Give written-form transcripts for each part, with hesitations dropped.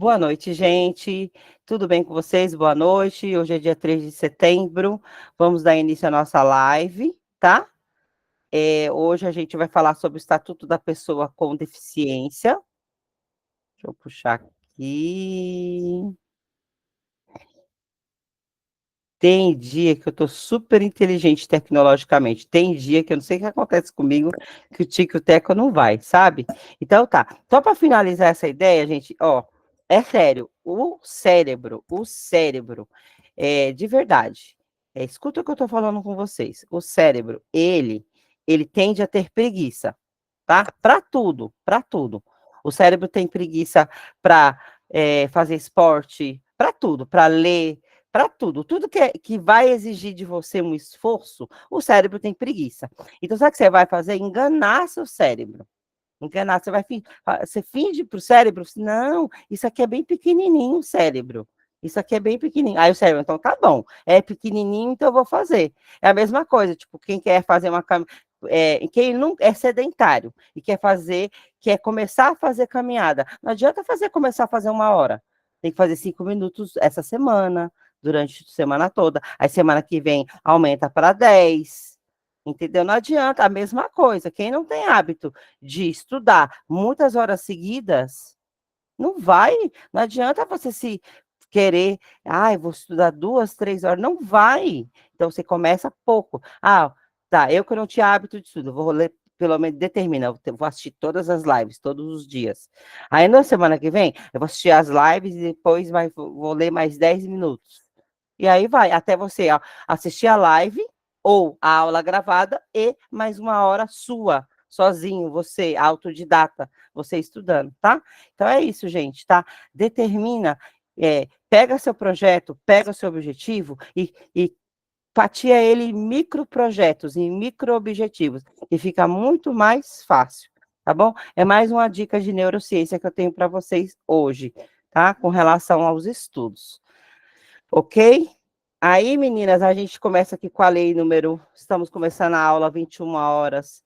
Boa noite, gente. Tudo bem com vocês? Boa noite. Hoje é dia 3 de setembro. Vamos dar início à nossa live, tá? Hoje a gente vai falar sobre o Estatuto da Pessoa com Deficiência. Deixa eu puxar aqui. Tem dia que eu tô super inteligente tecnologicamente. Tem dia que eu não sei o que acontece comigo, que o tico e o teco não vai, sabe? Então tá. Só para finalizar essa ideia, gente, ó, é sério, o cérebro, de verdade, escuta o que eu tô falando com vocês. O cérebro, ele tende a ter preguiça, tá? Para tudo, para tudo. O cérebro tem preguiça para fazer esporte, para tudo, para ler, para tudo. Tudo que vai exigir de você um esforço, o cérebro tem preguiça. Então, sabe o que você vai fazer? Enganar seu cérebro. Enganar, você finge para o cérebro, não, isso aqui é bem pequenininho, o cérebro. Isso aqui é bem pequenininho. Aí o cérebro, então tá bom, é pequenininho, então eu vou fazer. É a mesma coisa, tipo, quem quer fazer uma quem não é sedentário e quer começar a fazer caminhada. Não adianta começar a fazer 1 hora. Tem que fazer 5 minutos essa semana, durante a semana toda. Aí semana que vem aumenta para 10. Entendeu? Não adianta, a mesma coisa. Quem não tem hábito de estudar muitas horas seguidas, não vai, não adianta você se querer, eu vou estudar 2, 3 horas, não vai. Então você começa pouco. Tá, eu que não tinha hábito de estudo, vou ler, pelo menos determina, eu vou assistir todas as lives, todos os dias. Aí na semana que vem, eu vou assistir as lives e depois vou ler mais 10 minutos. E aí vai, até você assistir a live ou a aula gravada e mais 1 hora sua, sozinho, você, autodidata, você estudando, tá? Então é isso, gente, tá? Determina, pega seu projeto, pega seu objetivo e fatia ele em microprojetos, em microobjetivos, e fica muito mais fácil, tá bom? É mais uma dica de neurociência que eu tenho para vocês hoje, tá? Com relação aos estudos. Ok? Aí, meninas, a gente começa aqui com a lei número. Estamos começando a aula 21h11,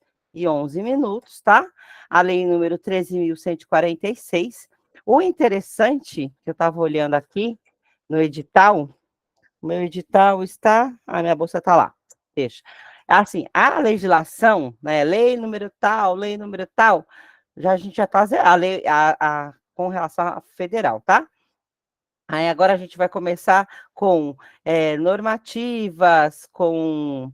tá? A lei número 13.146. O interessante, que eu estava olhando aqui no edital, o meu edital está. A minha bolsa está lá. Deixa. Assim, a legislação, né? Lei número tal, a gente já está. Com relação à federal, tá? Aí agora a gente vai começar com normativas, com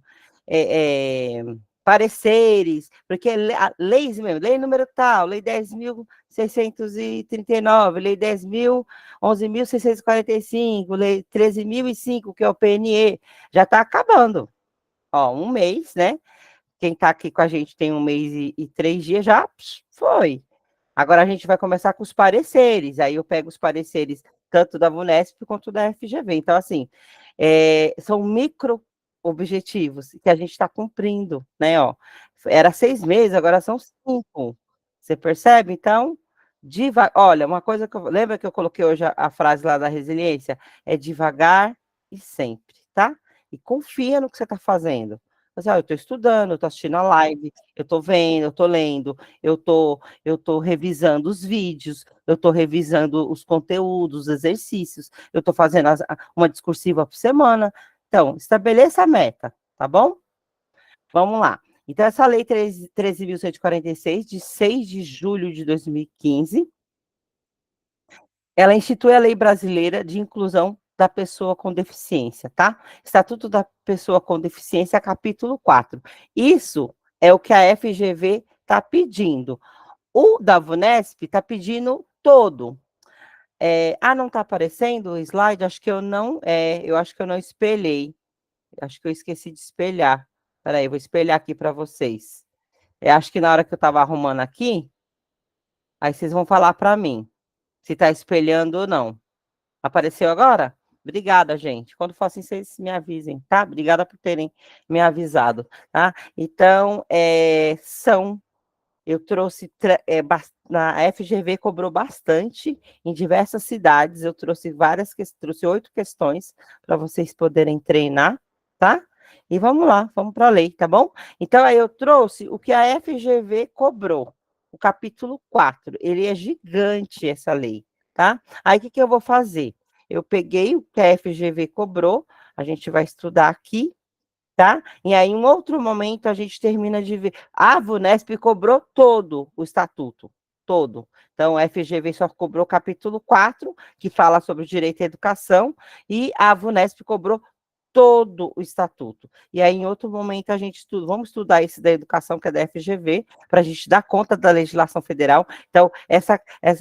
pareceres, porque leis mesmo, lei número tal, lei 10.639, lei 11.645, lei 13.005, que é o PNE, já está acabando. Ó, 1 mês, né? Quem está aqui com a gente tem 1 mês e 3 dias, já foi. Agora a gente vai começar com os pareceres, aí eu pego os pareceres tanto da VUNESP quanto da FGV. Então, assim, são micro objetivos que a gente está cumprindo, né? Ó, era 6 meses, agora são 5. Você percebe? Então, olha, uma coisa que lembra que eu coloquei hoje a frase lá da resiliência? É devagar e sempre, tá? E confia no que você está fazendo. Mas, eu estou estudando, eu estou assistindo a live, eu estou vendo, eu estou lendo, eu estou revisando os vídeos, eu estou revisando os conteúdos, os exercícios, eu estou fazendo uma discursiva por semana. Então, estabeleça a meta, tá bom? Vamos lá. Então, essa lei 13.146, de 6 de julho de 2015, ela institui a Lei Brasileira de Inclusão da Pessoa com Deficiência, tá? Estatuto da Pessoa com Deficiência, capítulo 4. Isso é o que a FGV está pedindo. O da VUNESP está pedindo todo. Não está aparecendo o slide? Acho que eu acho que eu não espelhei. Acho que eu esqueci de espelhar. Espera aí, vou espelhar aqui para vocês. Acho que na hora que eu estava arrumando aqui, aí vocês vão falar para mim se está espelhando ou não. Apareceu agora? Obrigada, gente. Quando for assim, vocês me avisem, tá? Obrigada por terem me avisado, tá? Então, eu trouxe, na FGV cobrou bastante em diversas cidades, eu trouxe trouxe 8 questões para vocês poderem treinar, tá? E vamos lá, vamos para a lei, tá bom? Então, aí eu trouxe o que a FGV cobrou, o capítulo 4, ele é gigante, essa lei, tá? Aí, o que que eu vou fazer? Eu peguei o que a FGV cobrou, a gente vai estudar aqui, tá? E aí, em um outro momento, a gente termina de ver. A VUNESP cobrou todo o estatuto, todo. Então, a FGV só cobrou o capítulo 4, que fala sobre o direito à educação, e a VUNESP cobrou todo o estatuto. E aí, em outro momento, a gente estuda, vamos estudar esse da educação, que é da FGV, para a gente dar conta da legislação federal. Então,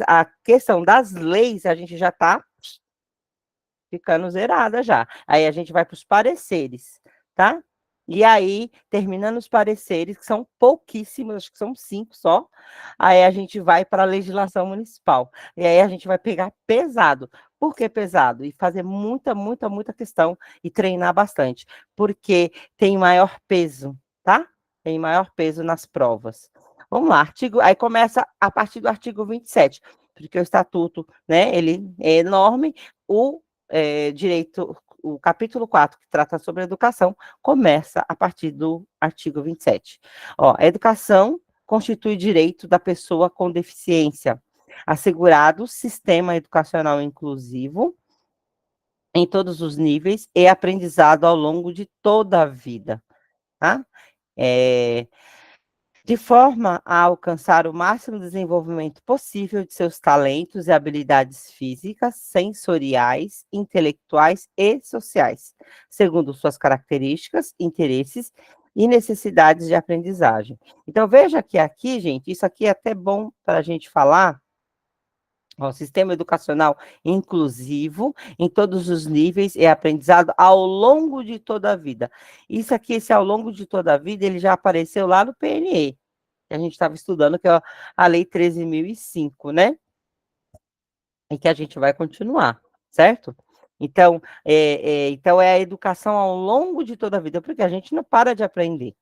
a questão das leis, a gente já está ficando zerada já. Aí a gente vai para os pareceres, tá? E aí, terminando os pareceres, que são pouquíssimos, acho que são 5 só, aí a gente vai para a legislação municipal. E aí a gente vai pegar pesado. Por que pesado? E fazer muita, muita, muita questão e treinar bastante. Porque tem maior peso, tá? Tem maior peso nas provas. Vamos lá, aí começa a partir do artigo 27, porque o estatuto, né, ele é enorme, direito, o capítulo 4, que trata sobre a educação, começa a partir do artigo 27. Ó, a educação constitui direito da pessoa com deficiência, assegurado sistema educacional inclusivo em todos os níveis e aprendizado ao longo de toda a vida, tá? De forma a alcançar o máximo desenvolvimento possível de seus talentos e habilidades físicas, sensoriais, intelectuais e sociais, segundo suas características, interesses e necessidades de aprendizagem. Então, veja que aqui, gente, isso aqui é até bom para a gente falar, ó, sistema educacional inclusivo em todos os níveis e aprendizado ao longo de toda a vida. Isso aqui, esse ao longo de toda a vida, ele já apareceu lá no PNE, que a gente estava estudando, que é a Lei 13.005, né? E que a gente vai continuar, certo? Então, então é a educação ao longo de toda a vida, porque a gente não para de aprender.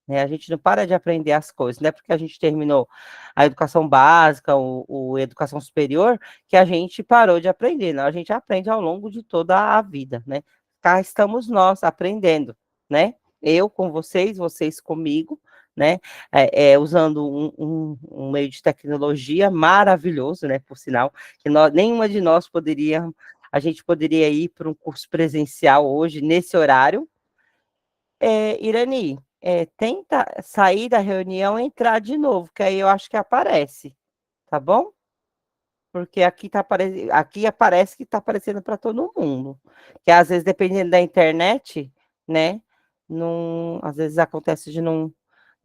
Né? A gente não para de aprender as coisas, não é porque a gente terminou a educação básica, ou educação superior, que a gente parou de aprender, não, a gente aprende ao longo de toda a vida, né? Cá estamos nós aprendendo, né? Eu com vocês, vocês comigo, né? Usando um meio de tecnologia maravilhoso, né? Por sinal, que nenhuma de nós poderia, a gente poderia ir para um curso presencial hoje, nesse horário. Irani, tenta sair da reunião e entrar de novo, que aí eu acho que aparece, tá bom? Porque aqui aparece que está aparecendo para todo mundo. Que às vezes, dependendo da internet, né? Não, às vezes acontece de não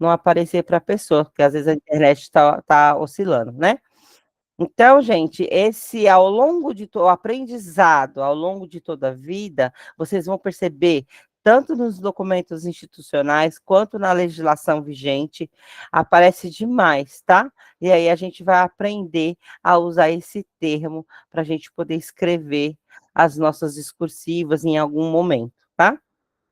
aparecer para a pessoa, porque às vezes a internet está oscilando, né? Então, gente, esse ao longo de o aprendizado, ao longo de toda a vida, vocês vão perceber, tanto nos documentos institucionais quanto na legislação vigente, aparece demais, tá? E aí a gente vai aprender a usar esse termo para a gente poder escrever as nossas discursivas em algum momento, tá?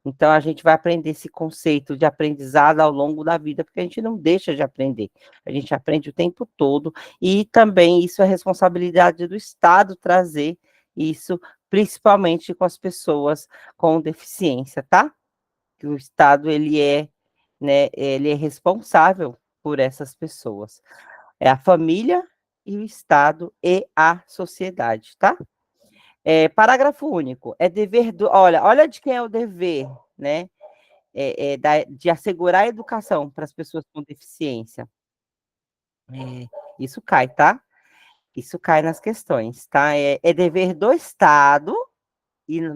Então, a gente vai aprender esse conceito de aprendizado ao longo da vida, porque a gente não deixa de aprender, a gente aprende o tempo todo, e também isso é responsabilidade do Estado trazer isso, principalmente com as pessoas com deficiência, tá? Que o Estado, né, ele é responsável por essas pessoas. É a família e o Estado e a sociedade, tá? Parágrafo único. É dever do. Olha de quem é o dever, né? De assegurar a educação para as pessoas com deficiência. Isso cai, tá? Isso cai nas questões, tá? É dever do Estado,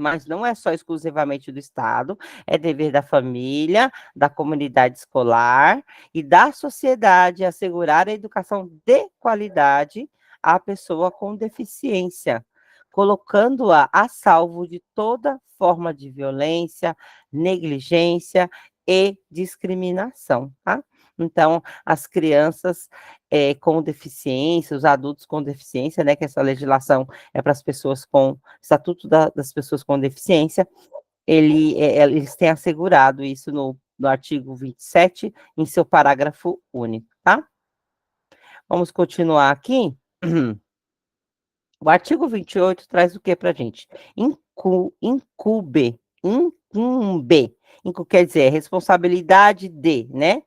mas não é só exclusivamente do Estado, é dever da família, da comunidade escolar e da sociedade assegurar a educação de qualidade à pessoa com deficiência, colocando-a a salvo de toda forma de violência, negligência e discriminação, tá? Então, as crianças com deficiência, os adultos com deficiência, né, que essa legislação é para as pessoas com Estatuto das Pessoas com Deficiência, eles têm assegurado isso no artigo 27, em seu parágrafo único, tá? Vamos continuar aqui. O artigo 28 traz o que para a gente? Quer dizer, responsabilidade de, né?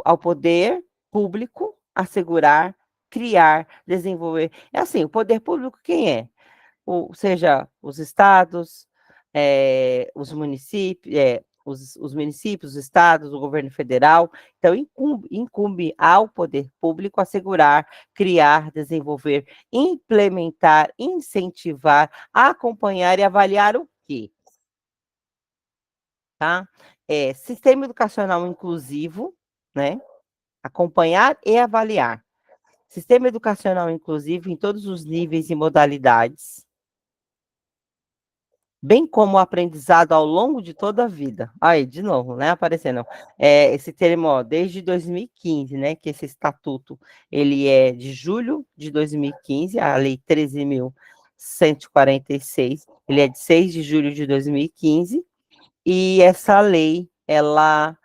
Ao poder público assegurar criar, desenvolver. É assim, o poder público quem é? Seja os estados, os municípios, os municípios, os estados, o governo federal. Então, incumbe ao poder público assegurar, criar, desenvolver, implementar, incentivar, acompanhar e avaliar o quê? Tá? Sistema educacional inclusivo, né? Acompanhar e avaliar. Sistema educacional inclusivo em todos os níveis e modalidades, bem como o aprendizado ao longo de toda a vida. Aí, de novo, né, aparecendo. Esse termo, ó, desde 2015, né, que esse estatuto, ele é de julho de 2015, a lei 13.146, ele é de 6 de julho de 2015, e essa lei, ela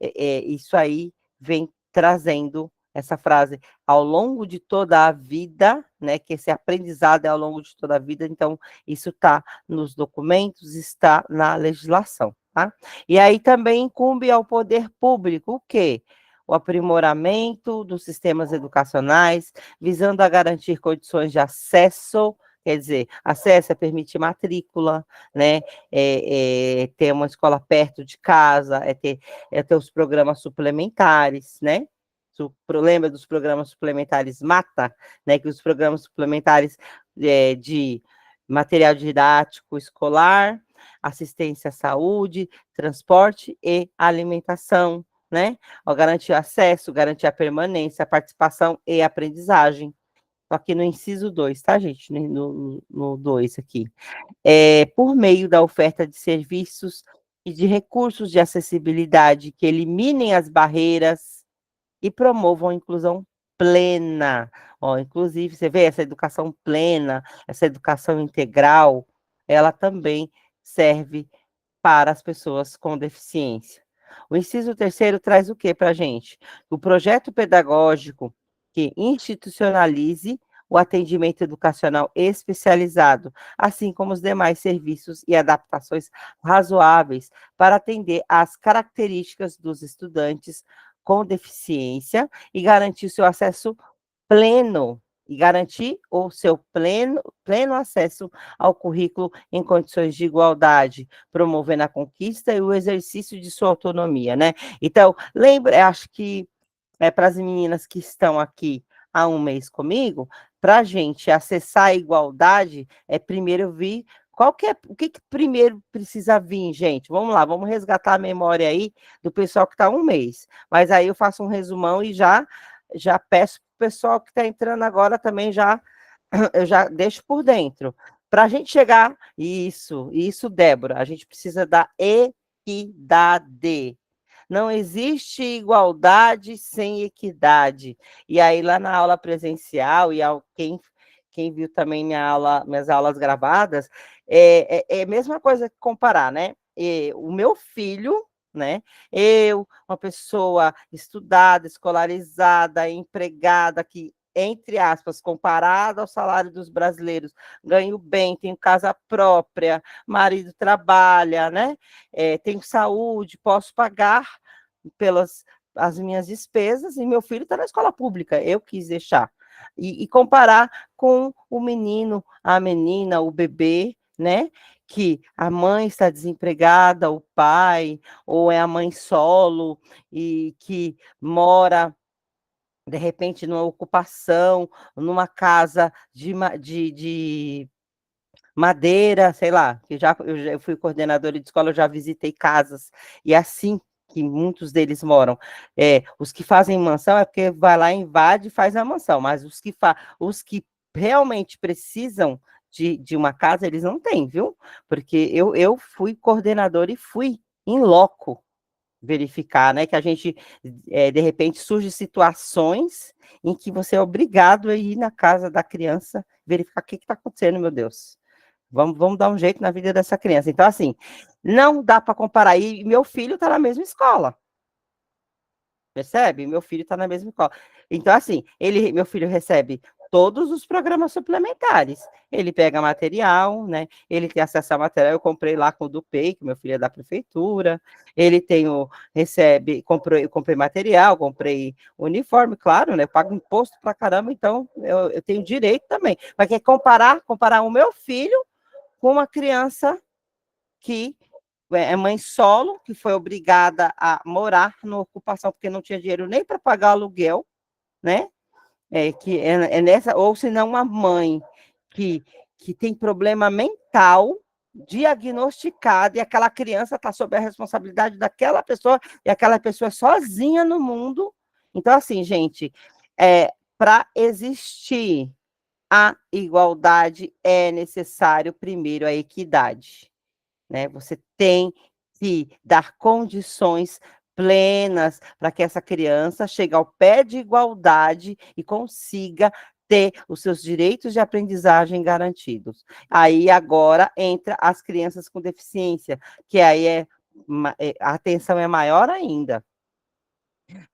isso aí vem trazendo essa frase ao longo de toda a vida, né? Que esse aprendizado é ao longo de toda a vida, então isso está nos documentos, está na legislação, tá? E aí também incumbe ao poder público o quê? O aprimoramento dos sistemas educacionais, visando a garantir condições de acesso, quer dizer, acesso é permitir matrícula, né? Ter uma escola perto de casa, ter os programas suplementares, né? Lembra dos programas suplementares Mata, né? Que os programas suplementares de material didático escolar, assistência à saúde, transporte e alimentação, né? Ó, garantir acesso, garantir a permanência, a participação e aprendizagem. Aqui no inciso 2, tá, gente? No 2 aqui. Por meio da oferta de serviços e de recursos de acessibilidade que eliminem as barreiras e promovam a inclusão plena. Ó, inclusive, você vê essa educação plena, essa educação integral, ela também serve para as pessoas com deficiência. O inciso terceiro traz o que para a gente? O projeto pedagógico que institucionalize o atendimento educacional especializado, assim como os demais serviços e adaptações razoáveis para atender às características dos estudantes com deficiência e garantir seu acesso pleno e garantir o seu pleno acesso ao currículo em condições de igualdade, promovendo a conquista e o exercício de sua autonomia, né? Então, lembra, acho que para as meninas que estão aqui há um mês comigo, para a gente acessar a igualdade, primeiro vir. O que primeiro precisa vir, gente? Vamos lá, vamos resgatar a memória aí do pessoal que está há um mês. Mas aí eu faço um resumão e já peço para o pessoal que está entrando agora também eu já deixo por dentro. Para a gente chegar, isso, Débora, a gente precisa da equidade. Não existe igualdade sem equidade. E aí, lá na aula presencial, quem viu também minhas aulas gravadas, é a mesma coisa que comparar, né? O meu filho, né? Eu, uma pessoa estudada, escolarizada, empregada, que, entre aspas, comparada ao salário dos brasileiros, ganho bem, tenho casa própria, marido trabalha, né? Tenho saúde, posso pagar pelas as minhas despesas, e meu filho está na escola pública, eu quis deixar. E comparar com o menino, a menina, o bebê, né? Que a mãe está desempregada, o pai, ou é a mãe solo, e que mora de repente numa ocupação, numa casa de madeira, sei lá, que eu fui coordenadora de escola, eu já visitei casas, e assim que muitos deles moram. Os que fazem mansão é porque vai lá, invade e faz a mansão, mas os que realmente precisam de uma casa, eles não têm, viu? Porque eu fui coordenadora e fui em loco verificar, né? Que a gente, de repente, surge situações em que você é obrigado a ir na casa da criança verificar o que está acontecendo, meu Deus. Vamos dar um jeito na vida dessa criança. Então, assim, não dá para comparar. E meu filho está na mesma escola. Percebe? Meu filho está na mesma escola. Então, assim, meu filho recebe todos os programas suplementares. Ele pega material, né? Ele tem acesso a material. Eu comprei lá com o Dupei, que meu filho é da prefeitura. Ele tem recebe, comprei material, comprei uniforme, claro, né? Eu pago imposto pra caramba, então eu tenho direito também. Mas quer comparar o meu filho com uma criança que é mãe solo, que foi obrigada a morar numa ocupação porque não tinha dinheiro nem para pagar aluguel, né? É nessa, ou se não, uma mãe que, que tem problema mental diagnosticado e aquela criança está sob a responsabilidade daquela pessoa e aquela pessoa é sozinha no mundo. Então, assim, gente, para existir a igualdade é necessário primeiro a equidade, né? Você tem que dar condições plenas para que essa criança chegue ao pé de igualdade e consiga ter os seus direitos de aprendizagem garantidos. Aí agora entra as crianças com deficiência, que aí a atenção é maior ainda,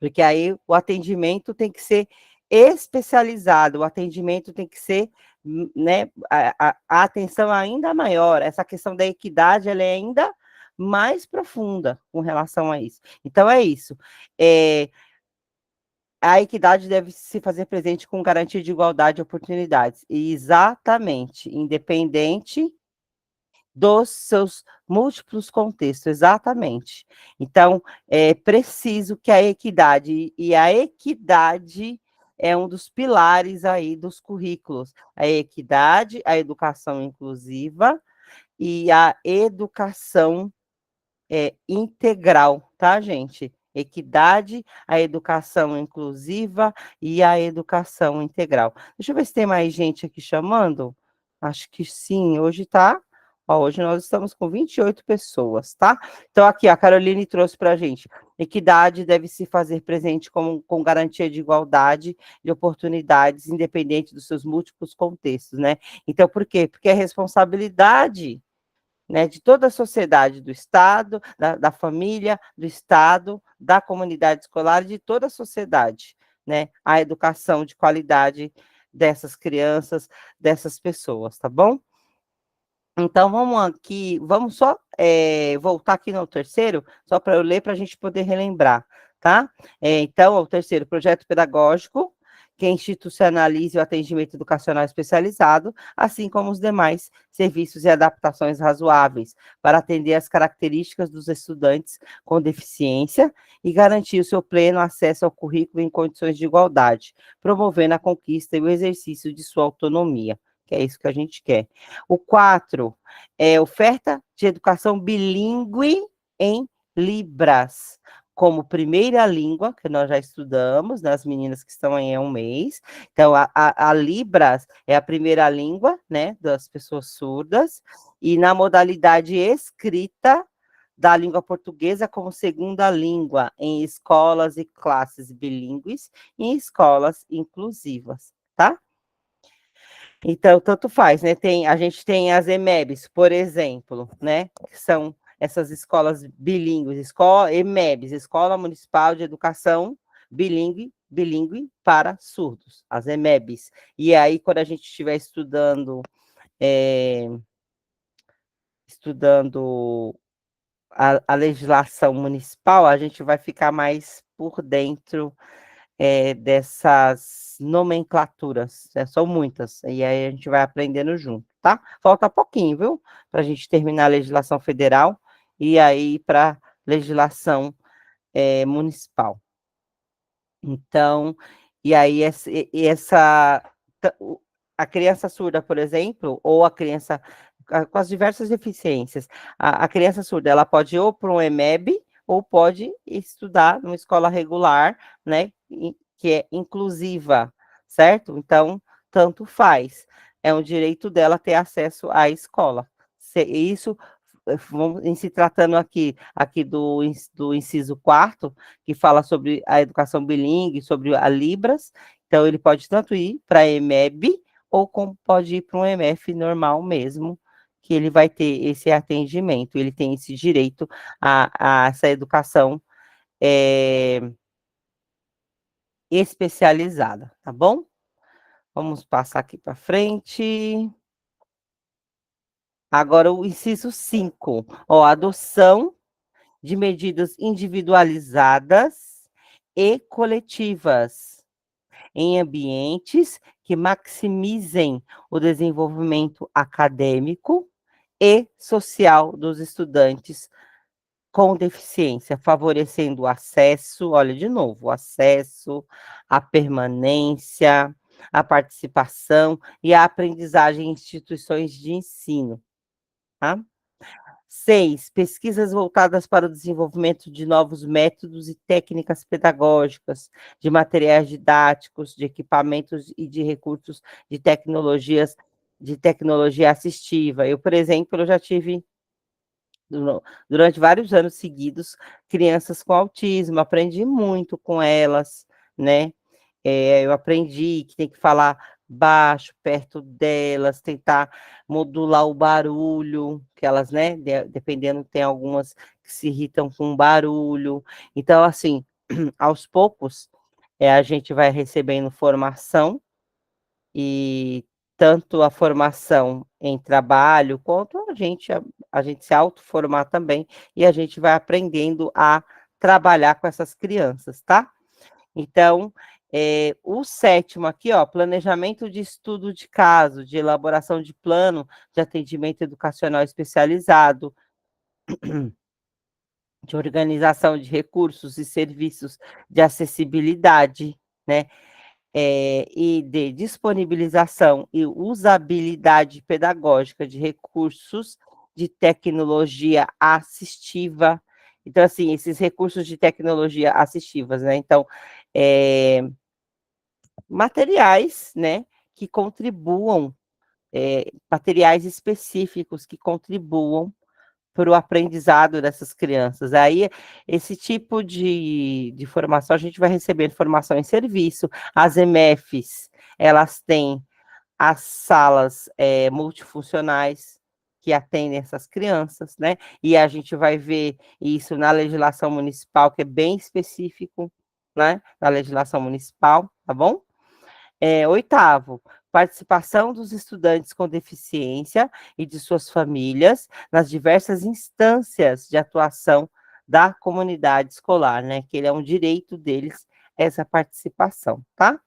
porque aí o atendimento tem que ser especializado, o atendimento tem que ser, né, a atenção ainda maior, essa questão da equidade, ela é ainda mais profunda com relação a isso. Então, é isso. A equidade deve se fazer presente com garantia de igualdade de oportunidades. E exatamente, independente dos seus múltiplos contextos, exatamente. Então, é preciso que a equidade, e a equidade é um dos pilares aí dos currículos, a equidade, a educação inclusiva e a educação integral, tá, gente? Equidade, a educação inclusiva e a educação integral. Deixa eu ver se tem mais gente aqui chamando. Acho que sim, hoje tá. Ó, hoje nós estamos com 28 pessoas, tá? Então, aqui, a Caroline trouxe para a gente. Equidade deve se fazer presente com garantia de igualdade de oportunidades, independente dos seus múltiplos contextos, né? Então, por quê? Porque é responsabilidade, né, de toda a sociedade, do Estado, da família, do Estado, da comunidade escolar, de toda a sociedade, né, a educação de qualidade dessas crianças, dessas pessoas, tá bom? Então, vamos aqui, vamos só voltar aqui no terceiro, só para eu ler, para a gente poder relembrar, tá? Então, o terceiro, projeto pedagógico, que institucionalize o atendimento educacional especializado, assim como os demais serviços e adaptações razoáveis, para atender às características dos estudantes com deficiência e garantir o seu pleno acesso ao currículo em condições de igualdade, promovendo a conquista e o exercício de sua autonomia, que é isso que a gente quer. O 4 é oferta de educação bilíngue em Libras, como primeira língua, que nós já estudamos, nas meninas que estão aí há um mês. Então, a Libras é a primeira língua, né, das pessoas surdas, e na modalidade escrita da língua portuguesa como segunda língua em escolas e classes bilíngues e em escolas inclusivas, tá? Então, tanto faz, né? A gente tem as EMEBs, por exemplo, né? Que são essas escolas bilíngues, EMEBs, Escola Municipal de Educação Bilíngue para Surdos, as EMEBs. E aí, quando a gente estiver estudando a legislação municipal, a gente vai ficar mais por dentro dessas nomenclaturas, são muitas, e aí a gente vai aprendendo junto, tá? Falta pouquinho, viu? Para a gente terminar a legislação federal e aí para legislação municipal. Então, e aí a criança surda, por exemplo, ou a criança com as diversas deficiências, a criança surda, ela pode ir ou para um EMEB, ou pode estudar numa escola regular, né, que é inclusiva, certo? Então, tanto faz. É um direito dela ter acesso à escola. Isso, em se tratando aqui do inciso 4º, que fala sobre a educação bilíngue, sobre a Libras, então ele pode tanto ir para a EMEB, ou pode ir para um EMF normal mesmo, que ele vai ter esse atendimento, ele tem esse direito a essa educação especializada, tá bom? Vamos passar aqui para frente. Agora o inciso 5, ó, adoção de medidas individualizadas e coletivas em ambientes que maximizem o desenvolvimento acadêmico e social dos estudantes com deficiência, favorecendo o acesso, olha de novo, o acesso, a permanência, a participação e a aprendizagem em instituições de ensino, tá? 6, pesquisas voltadas para o desenvolvimento de novos métodos e técnicas pedagógicas, de materiais didáticos, de equipamentos e de recursos de tecnologia assistiva. Eu, por exemplo, eu já tive durante vários anos seguidos crianças com autismo, aprendi muito com elas, né? Eu aprendi que tem que falar baixo, perto delas, tentar modular o barulho, que elas, né, dependendo, tem algumas que se irritam com o barulho. Então, assim, aos poucos, a gente vai recebendo formação, e tanto a formação em trabalho, quanto a gente se autoformar também, e a gente vai aprendendo a trabalhar com essas crianças, tá? Então, o 7º aqui, ó, planejamento de estudo de caso, de elaboração de plano de atendimento educacional especializado, de organização de recursos e serviços de acessibilidade, né? E de disponibilização e usabilidade pedagógica de recursos de tecnologia assistiva. Então, assim, esses recursos de tecnologia assistivas, né? Então, materiais, né, que contribuam, materiais específicos que contribuam para o aprendizado dessas crianças. Aí, esse tipo de formação, a gente vai receber formação em serviço. As EMEFs, elas têm as salas multifuncionais que atendem essas crianças, né? E a gente vai ver isso na legislação municipal, que é bem específico, né? Na legislação municipal, tá bom? 8º, participação dos estudantes com deficiência e de suas famílias nas diversas instâncias de atuação da comunidade escolar, né? Que ele é um direito deles, essa participação, tá?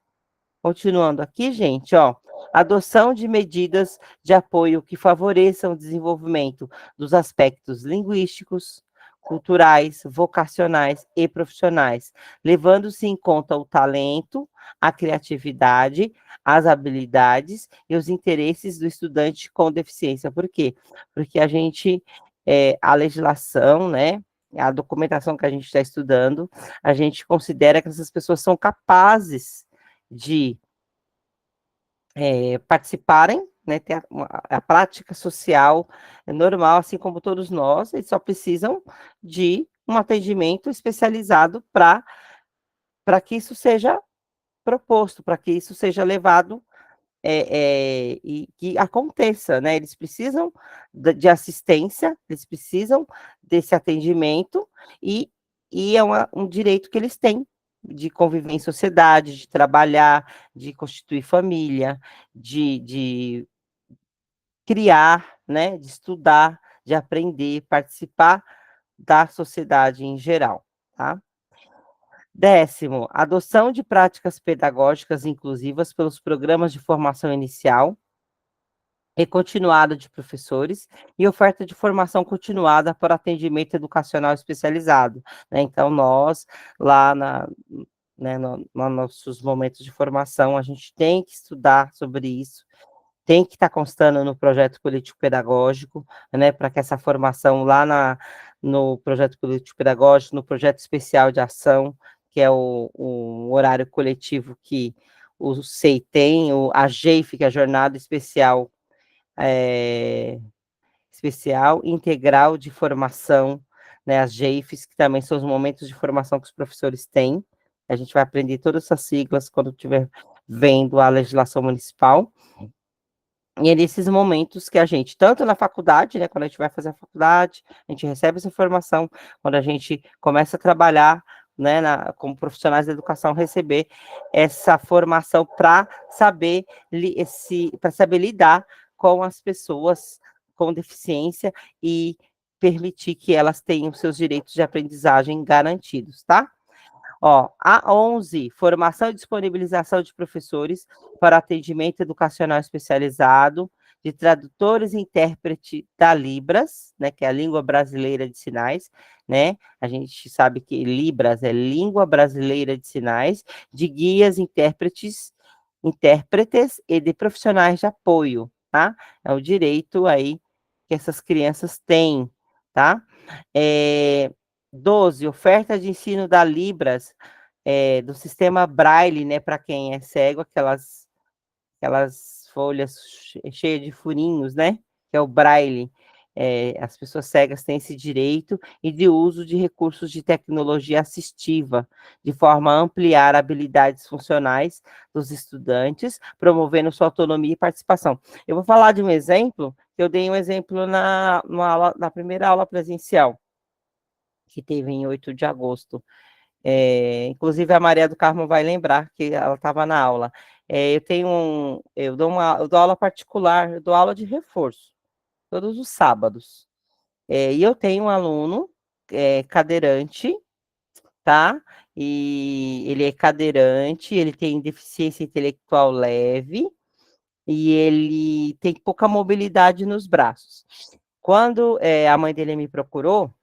Continuando aqui, gente, ó, adoção de medidas de apoio que favoreçam o desenvolvimento dos aspectos linguísticos, culturais, vocacionais e profissionais, levando-se em conta o talento, a criatividade, as habilidades e os interesses do estudante com deficiência. Por quê? Porque a legislação, né, a documentação que a gente está estudando, a gente considera que essas pessoas são capazes de participarem, né, ter a prática social normal, assim como todos nós, eles só precisam de um atendimento especializado para que isso seja proposto, para que isso seja levado e que aconteça, né? Eles precisam de assistência, eles precisam desse atendimento e é um direito que eles têm de conviver em sociedade, de trabalhar, de constituir família, de criar, né? De estudar, de aprender, participar da sociedade em geral, tá? 10º, adoção de práticas pedagógicas inclusivas pelos programas de formação inicial e continuada de professores e oferta de formação continuada para atendimento educacional especializado, né? Então, nós, lá né, nos nossos momentos de formação, a gente tem que estudar sobre isso, tem que estar constando no projeto político-pedagógico, né, para que essa formação lá no projeto político-pedagógico, no projeto especial de ação, que é o horário coletivo que o SEI tem, a GEIF, que é a Jornada Especial Integral de Formação, né, as GEIFs, que também são os momentos de formação que os professores têm. A gente vai aprender todas essas siglas quando estiver vendo a legislação municipal. E é nesses momentos que a gente, tanto na faculdade, né, quando a gente vai fazer a faculdade, a gente recebe essa informação, quando a gente começa a trabalhar né, como profissionais da educação, receber essa formação para saber, saber lidar com as pessoas com deficiência e permitir que elas tenham seus direitos de aprendizagem garantidos, tá? Ó, a 11, formação e disponibilização de professores para atendimento educacional especializado, de tradutores e intérprete da Libras, né, que é a língua brasileira de sinais, né? A gente sabe que Libras é língua brasileira de sinais, de guias, intérpretes e de profissionais de apoio, tá? É o direito aí que essas crianças têm, tá? 12, oferta de ensino da Libras, do sistema Braille, né, para quem é cego, aquelas folhas cheias de furinhos, né, que é o Braille. As pessoas cegas têm esse direito e de uso de recursos de tecnologia assistiva, de forma a ampliar habilidades funcionais dos estudantes, promovendo sua autonomia e participação. Eu vou falar de um exemplo, que eu dei um exemplo na primeira aula presencial, que teve em 8 de agosto. Inclusive a Maria do Carmo vai lembrar que ela estava na aula. Eu dou aula particular, eu dou aula de reforço, todos os sábados. E eu tenho um aluno cadeirante, tá? E ele é cadeirante, ele tem deficiência intelectual leve, e ele tem pouca mobilidade nos braços. Quando a mãe dele me procurou,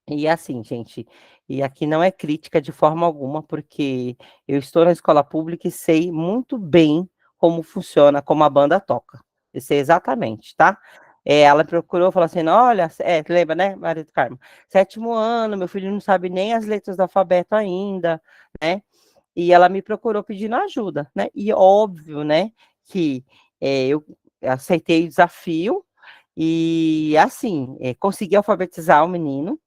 e assim, gente, e aqui não é crítica de forma alguma, porque eu estou na escola pública e sei muito bem como funciona, como a banda toca. Eu sei exatamente, tá? Ela procurou, falou assim: olha, lembra, né, Maria do Carmo? 7º ano, meu filho não sabe nem as letras do alfabeto ainda, né? E ela me procurou pedindo ajuda, né? E óbvio, né, que eu aceitei o desafio e, assim, consegui alfabetizar o menino.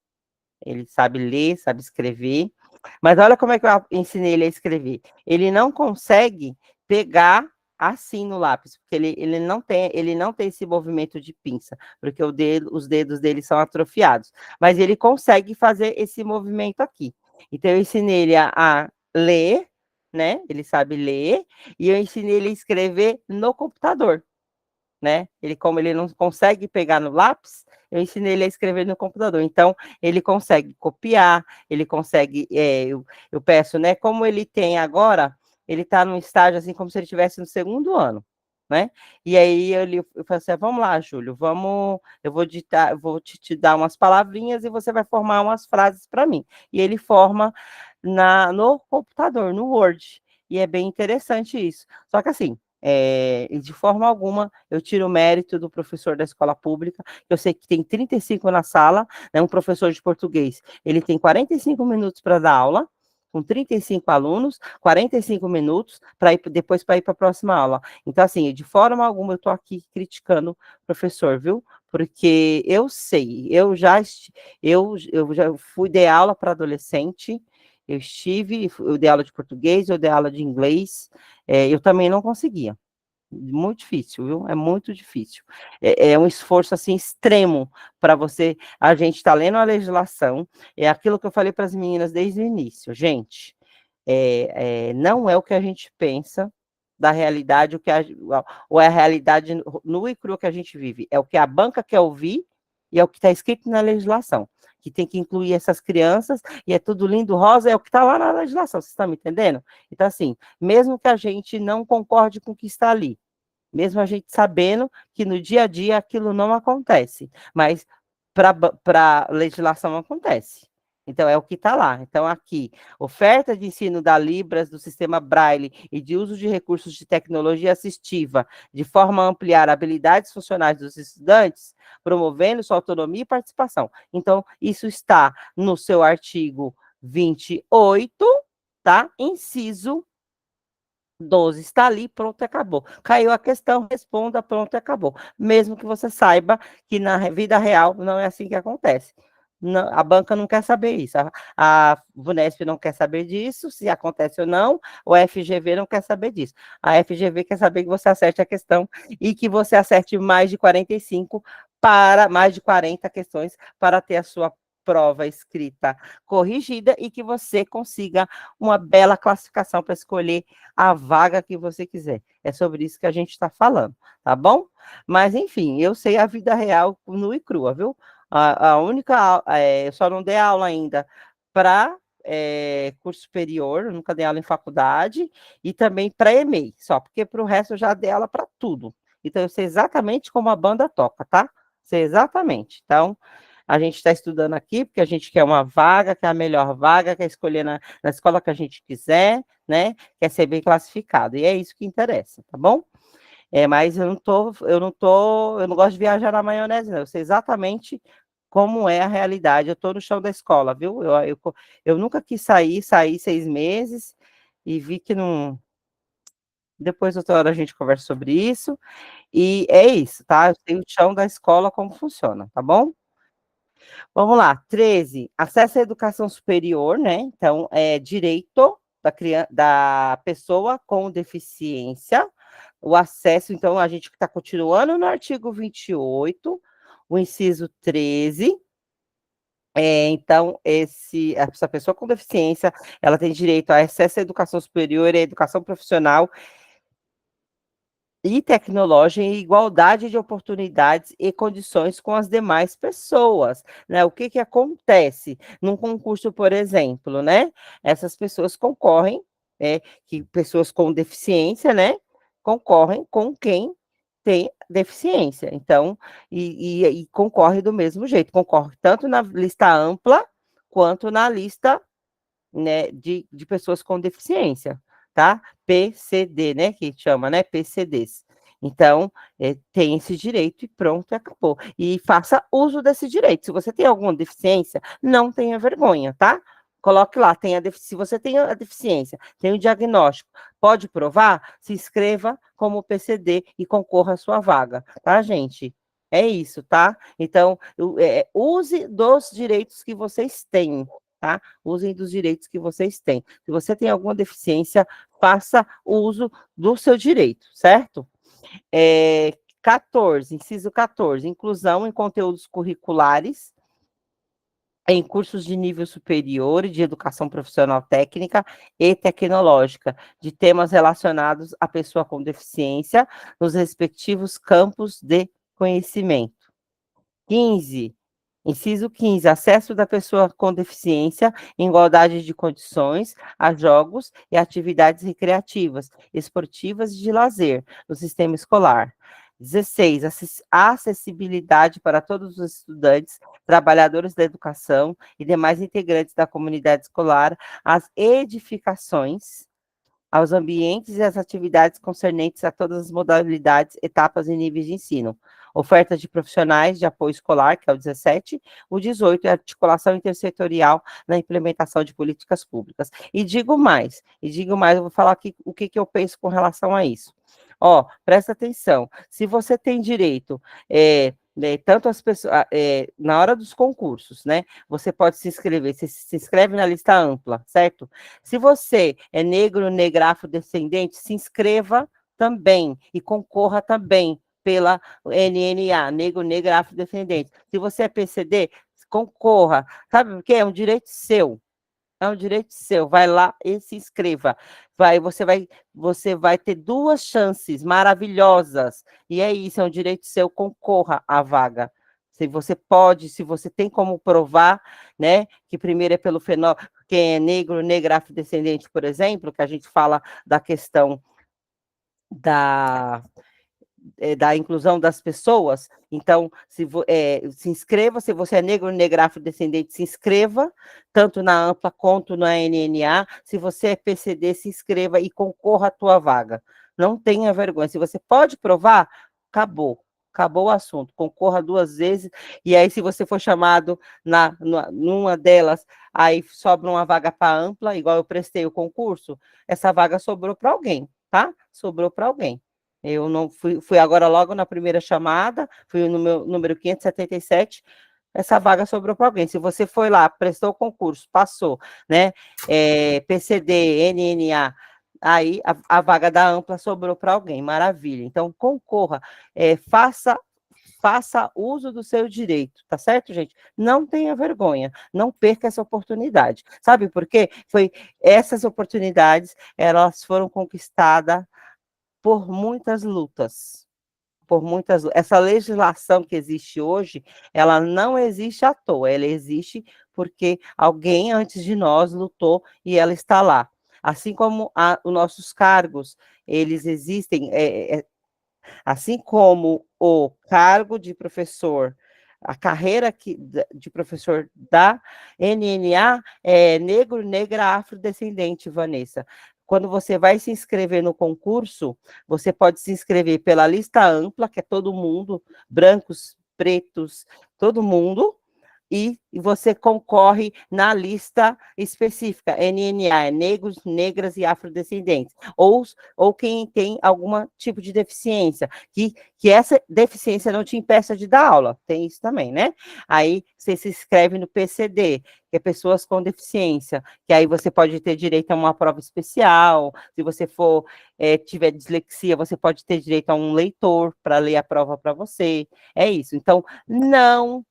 Ele sabe ler, sabe escrever, mas olha como é que eu ensinei ele a escrever. Ele não consegue pegar assim no lápis, porque ele não tem esse movimento de pinça, porque os dedos dele são atrofiados, mas ele consegue fazer esse movimento aqui. Então, eu ensinei ele a ler, né? Ele sabe ler, e eu ensinei ele a escrever no computador, né? Como ele não consegue pegar no lápis, eu ensinei ele a escrever no computador. Então, ele consegue copiar, ele consegue. Eu peço, né? Como ele tem agora, ele está num estágio assim, como se ele estivesse no 2º ano, né? E aí eu falei assim: vamos lá, Júlio, eu vou ditar, te dar umas palavrinhas e você vai formar umas frases para mim. E ele forma no computador, no Word. E é bem interessante isso. Só que assim, de forma alguma, eu tiro o mérito do professor da escola pública. Eu sei que tem 35 na sala, né, um professor de português, ele tem 45 minutos para dar aula, com 35 alunos, 45 minutos, depois para ir para a próxima aula. Então, assim, de forma alguma, eu estou aqui criticando o professor, viu? Porque eu sei, eu já fui dar aula para adolescente, eu dei aula de português, eu dei aula de inglês, eu também não conseguia. Muito difícil, viu? É muito difícil. É um esforço assim extremo para você. A gente está lendo a legislação, é aquilo que eu falei para as meninas desde o início, gente. Não é o que a gente pensa da realidade, ou é a realidade nua e crua que a gente vive. É o que a banca quer ouvir e é o que está escrito na legislação, que tem que incluir essas crianças, e é tudo lindo, rosa, é o que está lá na legislação, vocês estão me entendendo? Então, assim, mesmo que a gente não concorde com o que está ali, mesmo a gente sabendo que no dia a dia aquilo não acontece, mas para a legislação acontece. Então, é o que está lá. Então, aqui, oferta de ensino da Libras, do sistema Braille e de uso de recursos de tecnologia assistiva, de forma a ampliar habilidades funcionais dos estudantes, promovendo sua autonomia e participação. Então, isso está no seu artigo 28, tá? Inciso 12, está ali, pronto, acabou. Caiu a questão, responda, pronto, acabou. Mesmo que você saiba que na vida real não é assim que acontece. Não, a banca não quer saber isso, a Vunesp não quer saber disso, se acontece ou não, o FGV não quer saber disso. A FGV quer saber que você acerte a questão e que você acerte mais de 45 mais de 40 questões para ter a sua prova escrita corrigida e que você consiga uma bela classificação para escolher a vaga que você quiser. É sobre isso que a gente está falando, tá bom? Mas, enfim, eu sei a vida real nua e crua, viu? A única, eu só não dei aula ainda para curso superior, eu nunca dei aula em faculdade, e também para EMEI, só, porque para o resto eu já dei aula para tudo. Então, eu sei exatamente como a banda toca, tá? Sei exatamente. Então, a gente está estudando aqui porque a gente quer uma vaga, quer a melhor vaga, quer escolher na escola que a gente quiser, né? Quer ser bem classificado. E é isso que interessa, tá bom? Mas eu não gosto de viajar na maionese, não. Eu sei exatamente como é a realidade. Eu estou no chão da escola, viu? Eu nunca quis sair 6 meses e vi que não. Depois, outra hora, a gente conversa sobre isso. E é isso, tá? Eu sei o chão da escola como funciona, tá bom? Vamos lá. 13, acesso à educação superior, né? Então, é direito da pessoa com deficiência. O acesso, então, a gente está continuando no artigo 28, o inciso 13. Então, essa pessoa com deficiência, ela tem direito a acesso à educação superior e à educação profissional e tecnológica em igualdade de oportunidades e condições com as demais pessoas, né? O que que acontece num concurso, por exemplo, né? Essas pessoas concorrem, que pessoas com deficiência, né? Concorrem com quem tem deficiência. Então, e concorre do mesmo jeito, concorre tanto na lista ampla quanto na lista, né, de pessoas com deficiência, tá? PCD, né, que chama, né, PCDs. Então, tem esse direito e pronto, acabou. E faça uso desse direito. Se você tem alguma deficiência, não tenha vergonha, tá? Coloque lá, se você tem a deficiência, tem o diagnóstico, pode provar, se inscreva como PCD e concorra à sua vaga, tá, gente? É isso, tá? Então, use dos direitos que vocês têm, tá? Usem dos direitos que vocês têm. Se você tem alguma deficiência, faça uso do seu direito, certo? 14, inciso 14, inclusão em conteúdos curriculares em cursos de nível superior e de educação profissional técnica e tecnológica, de temas relacionados à pessoa com deficiência, nos respectivos campos de conhecimento. 15, inciso 15, acesso da pessoa com deficiência em igualdade de condições a jogos e atividades recreativas, esportivas e de lazer no sistema escolar. 16, acessibilidade para todos os estudantes, trabalhadores da educação e demais integrantes da comunidade escolar às edificações, aos ambientes e às atividades concernentes a todas as modalidades, etapas e níveis de ensino. Oferta de profissionais de apoio escolar, que é o 17, o 18 é articulação intersetorial na implementação de políticas públicas. E digo mais, eu vou falar aqui o que eu penso com relação a isso. Ó, presta atenção, se você tem direito, tanto as pessoas, na hora dos concursos, né, você pode se inscrever, você se inscreve na lista ampla, certo? Se você é negro, negra, afrodescendente, se inscreva também e concorra também pela NNA, negro, negra, afrodescendente. Se você é PCD, concorra. Sabe por quê? É um direito seu. É um direito seu. Vai lá e se inscreva. Você vai ter duas chances maravilhosas. E é isso, é um direito seu. Concorra à vaga. Se você pode, se você tem como provar, né, que primeiro é pelo fenótipo, quem é negro, negra, afrodescendente, por exemplo, que a gente fala da questão da da inclusão das pessoas. Então, se inscreva, se você é negro, negra, afrodescendente, se inscreva, tanto na AMPLA quanto na NNA. Se você é PCD, se inscreva e concorra à tua vaga. Não tenha vergonha. Se você pode provar, acabou. Acabou o assunto. Concorra 2 vezes, e aí, se você for chamado numa delas, aí sobra uma vaga para a AMPLA, igual eu prestei o concurso, essa vaga sobrou para alguém, tá? Sobrou para alguém. Eu não fui agora logo na primeira chamada, fui no meu número 577, essa vaga sobrou para alguém. Se você foi lá, prestou o concurso, passou, né? PCD, NNA, aí a vaga da ampla sobrou para alguém, maravilha. Então, concorra, faça faça uso do seu direito, tá certo, gente? Não tenha vergonha, não perca essa oportunidade. Sabe por quê? Foi essas oportunidades, elas foram conquistadas por muitas lutas. Essa legislação que existe hoje, ela não existe à toa, ela existe porque alguém antes de nós lutou e ela está lá. Assim como os nossos cargos, eles existem, assim como o cargo de professor, a carreira de professor da NNA é negro, negra, afrodescendente, Vanessa. Quando você vai se inscrever no concurso, você pode se inscrever pela lista ampla, que é todo mundo, brancos, pretos, todo mundo, e você concorre na lista específica, NNA, é negros, negras e afrodescendentes, ou quem tem algum tipo de deficiência, que essa deficiência não te impeça de dar aula, tem isso também, né? Aí você se inscreve no PCD, que é pessoas com deficiência, que aí você pode ter direito a uma prova especial, se você tiver dislexia, você pode ter direito a um leitor para ler a prova para você, é isso. Então, não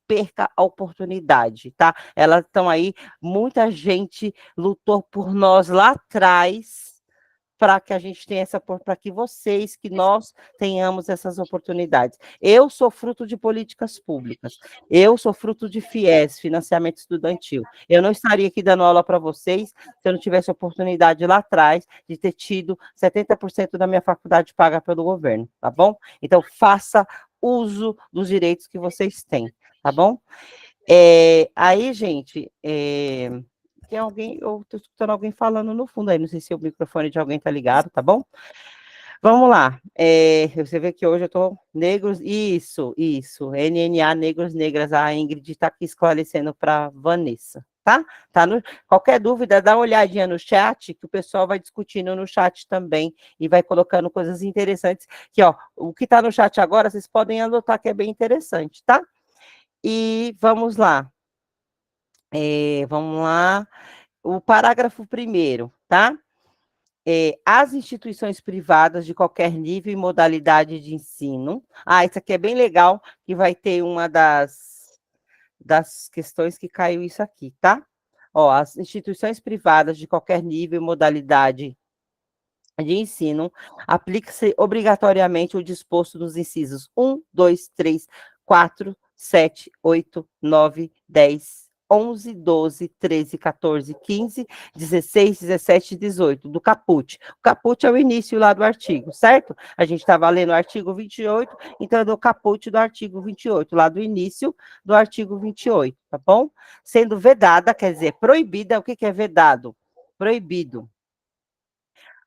perca a oportunidade, tá? Elas estão aí, muita gente lutou por nós lá atrás para que a gente tenha para que vocês, que nós tenhamos essas oportunidades. Eu sou fruto de políticas públicas, eu sou fruto de FIES, financiamento estudantil. Eu não estaria aqui dando aula para vocês se eu não tivesse oportunidade lá atrás de ter tido 70% da minha faculdade paga pelo governo, tá bom? Então, faça uso dos direitos que vocês têm, tá bom? Aí, gente, tem alguém, eu estou escutando alguém falando no fundo aí, não sei se o microfone de alguém está ligado, tá bom? Vamos lá. Você vê que hoje eu estou negros, isso, NNA, negros, negras, a Ingrid está aqui esclarecendo para Vanessa, tá? Qualquer dúvida, dá uma olhadinha no chat, que o pessoal vai discutindo no chat também, e vai colocando coisas interessantes, que, ó, o que está no chat agora, vocês podem anotar que é bem interessante, tá? E vamos lá. Vamos lá. O parágrafo primeiro, tá? As instituições privadas de qualquer nível e modalidade de ensino. Isso aqui é bem legal, que vai ter uma das questões que caiu isso aqui, tá? Ó, as instituições privadas de qualquer nível e modalidade de ensino, aplica-se obrigatoriamente o disposto nos incisos 1, 2, 3, 4, 7, 8, 9, 10, 11, 12, 13, 14, 15, 16, 17 e 18, do caput. O caput é o início lá do artigo, certo? A gente estava lendo o artigo 28, então é do caput do artigo 28, lá do início do artigo 28, tá bom? Sendo vedada, quer dizer, proibida, o que é vedado? Proibido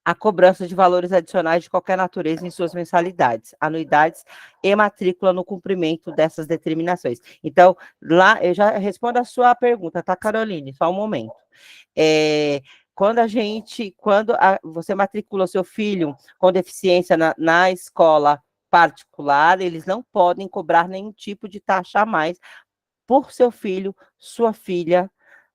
a cobrança de valores adicionais de qualquer natureza em suas mensalidades, anuidades e matrícula no cumprimento dessas determinações. Então, lá, eu já respondo a sua pergunta, tá, Caroline? Só um momento. Você matricula seu filho com deficiência na escola particular, eles não podem cobrar nenhum tipo de taxa a mais por seu filho, sua filha,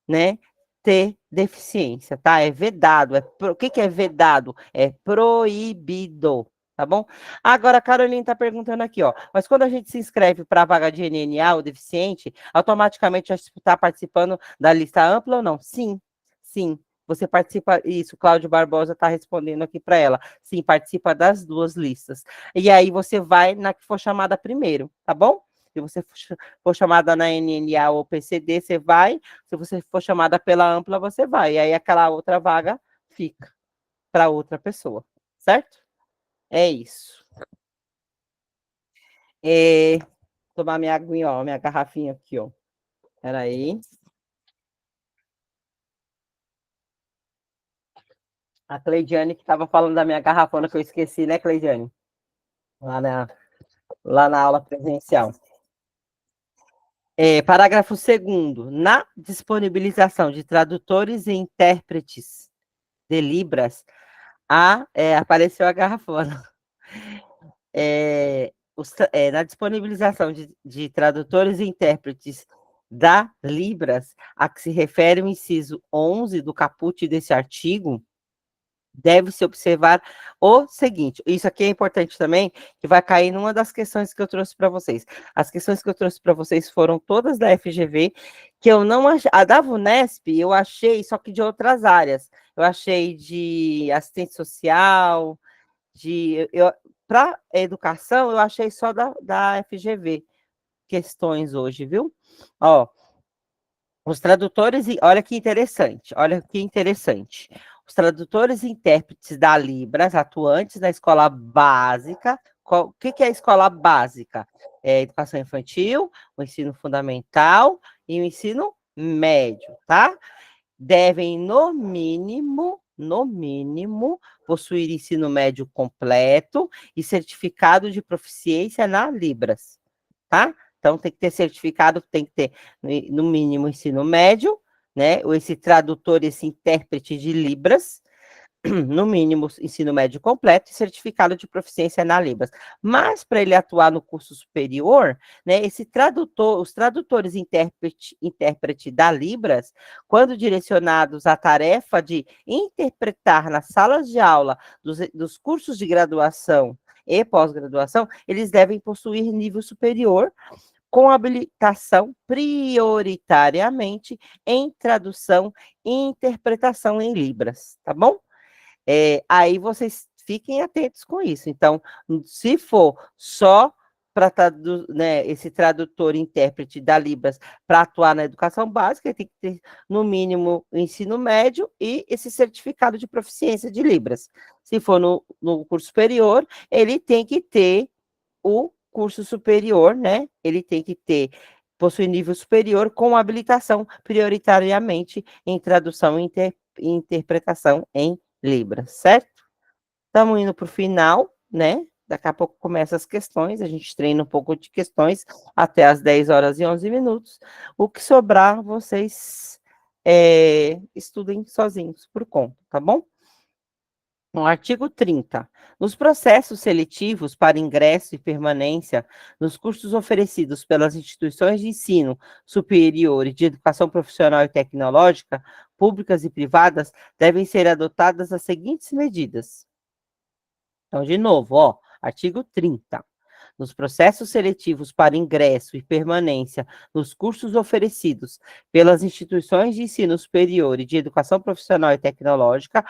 né, ter deficiência, tá? É vedado. O que é vedado? É proibido, tá bom? Agora, a Caroline está perguntando aqui, ó, mas quando a gente se inscreve para a vaga de NNA, o deficiente, automaticamente já está participando da lista ampla ou não? Sim, sim. Você participa, isso, Cláudio Barbosa está respondendo aqui para ela. Sim, participa das duas listas. E aí você vai na que for chamada primeiro, tá bom? Se você for chamada na NNA ou PCD, você vai. Se você for chamada pela ampla, você vai. E aí aquela outra vaga fica para outra pessoa, certo? É isso. Tomar minha aguinha, ó, minha garrafinha aqui, ó. Peraí. A Cleidiane que estava falando da minha garrafona que eu esqueci, né, Cleidiane? Lá na aula presencial. Parágrafo 2º. Na disponibilização de tradutores e intérpretes de Libras, apareceu a garrafona. Na disponibilização de tradutores e intérpretes da Libras, a que se refere o inciso 11 do caput desse artigo, deve-se observar o seguinte, isso aqui é importante também, que vai cair numa das questões que eu trouxe para vocês. As questões que eu trouxe para vocês foram todas da FGV, que eu não achei, a da VUNESP eu achei, só que de outras áreas. Eu achei de assistente social, para educação, eu achei só da FGV, questões hoje, viu? Ó, os tradutores, olha que interessante. Os tradutores e intérpretes da Libras, atuantes na escola básica. O que é a escola básica? É a educação infantil, o ensino fundamental e o ensino médio, tá? Devem, no mínimo, possuir ensino médio completo e certificado de proficiência na Libras, tá? Então, tem que ter certificado, tem que ter, no mínimo, ensino médio, né? Esse tradutor, esse intérprete de Libras, no mínimo, ensino médio completo e certificado de proficiência na Libras. Mas, para ele atuar no curso superior, né, esse tradutor, os tradutores intérprete da Libras, quando direcionados à tarefa de interpretar nas salas de aula dos cursos de graduação e pós-graduação, eles devem possuir nível superior com habilitação prioritariamente em tradução e interpretação em Libras, tá bom? Aí vocês fiquem atentos com isso. Então, se for só para né, esse tradutor, intérprete da Libras para atuar na educação básica, tem que ter, no mínimo, o ensino médio e esse certificado de proficiência de Libras. Se for no curso superior, ele tem que ter o curso superior, né? Ele tem que possui nível superior com habilitação prioritariamente em tradução e interpretação em Libras, certo? Estamos indo para o final, né? Daqui a pouco começam as questões, a gente treina um pouco de questões até as 10 horas e 11 minutos. O que sobrar, vocês estudem sozinhos, por conta, tá bom? No artigo 30. Nos processos seletivos para ingresso e permanência nos cursos oferecidos pelas instituições de ensino superior e de educação profissional e tecnológica, públicas e privadas, devem ser adotadas as seguintes medidas. Então, de novo, ó, artigo 30. Nos processos seletivos para ingresso e permanência nos cursos oferecidos pelas instituições de ensino superior e de educação profissional e tecnológica,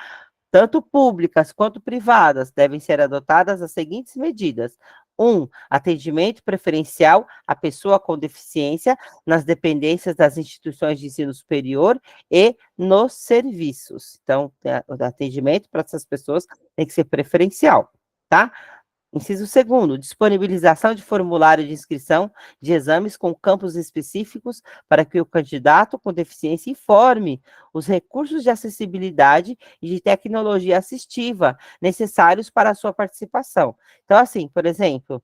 tanto públicas quanto privadas, devem ser adotadas as seguintes medidas. 1. Atendimento preferencial à pessoa com deficiência nas dependências das instituições de ensino superior e nos serviços. Então, o atendimento para essas pessoas tem que ser preferencial, tá? Inciso 2º, disponibilização de formulário de inscrição de exames com campos específicos para que o candidato com deficiência informe os recursos de acessibilidade e de tecnologia assistiva necessários para a sua participação. Então, assim, por exemplo,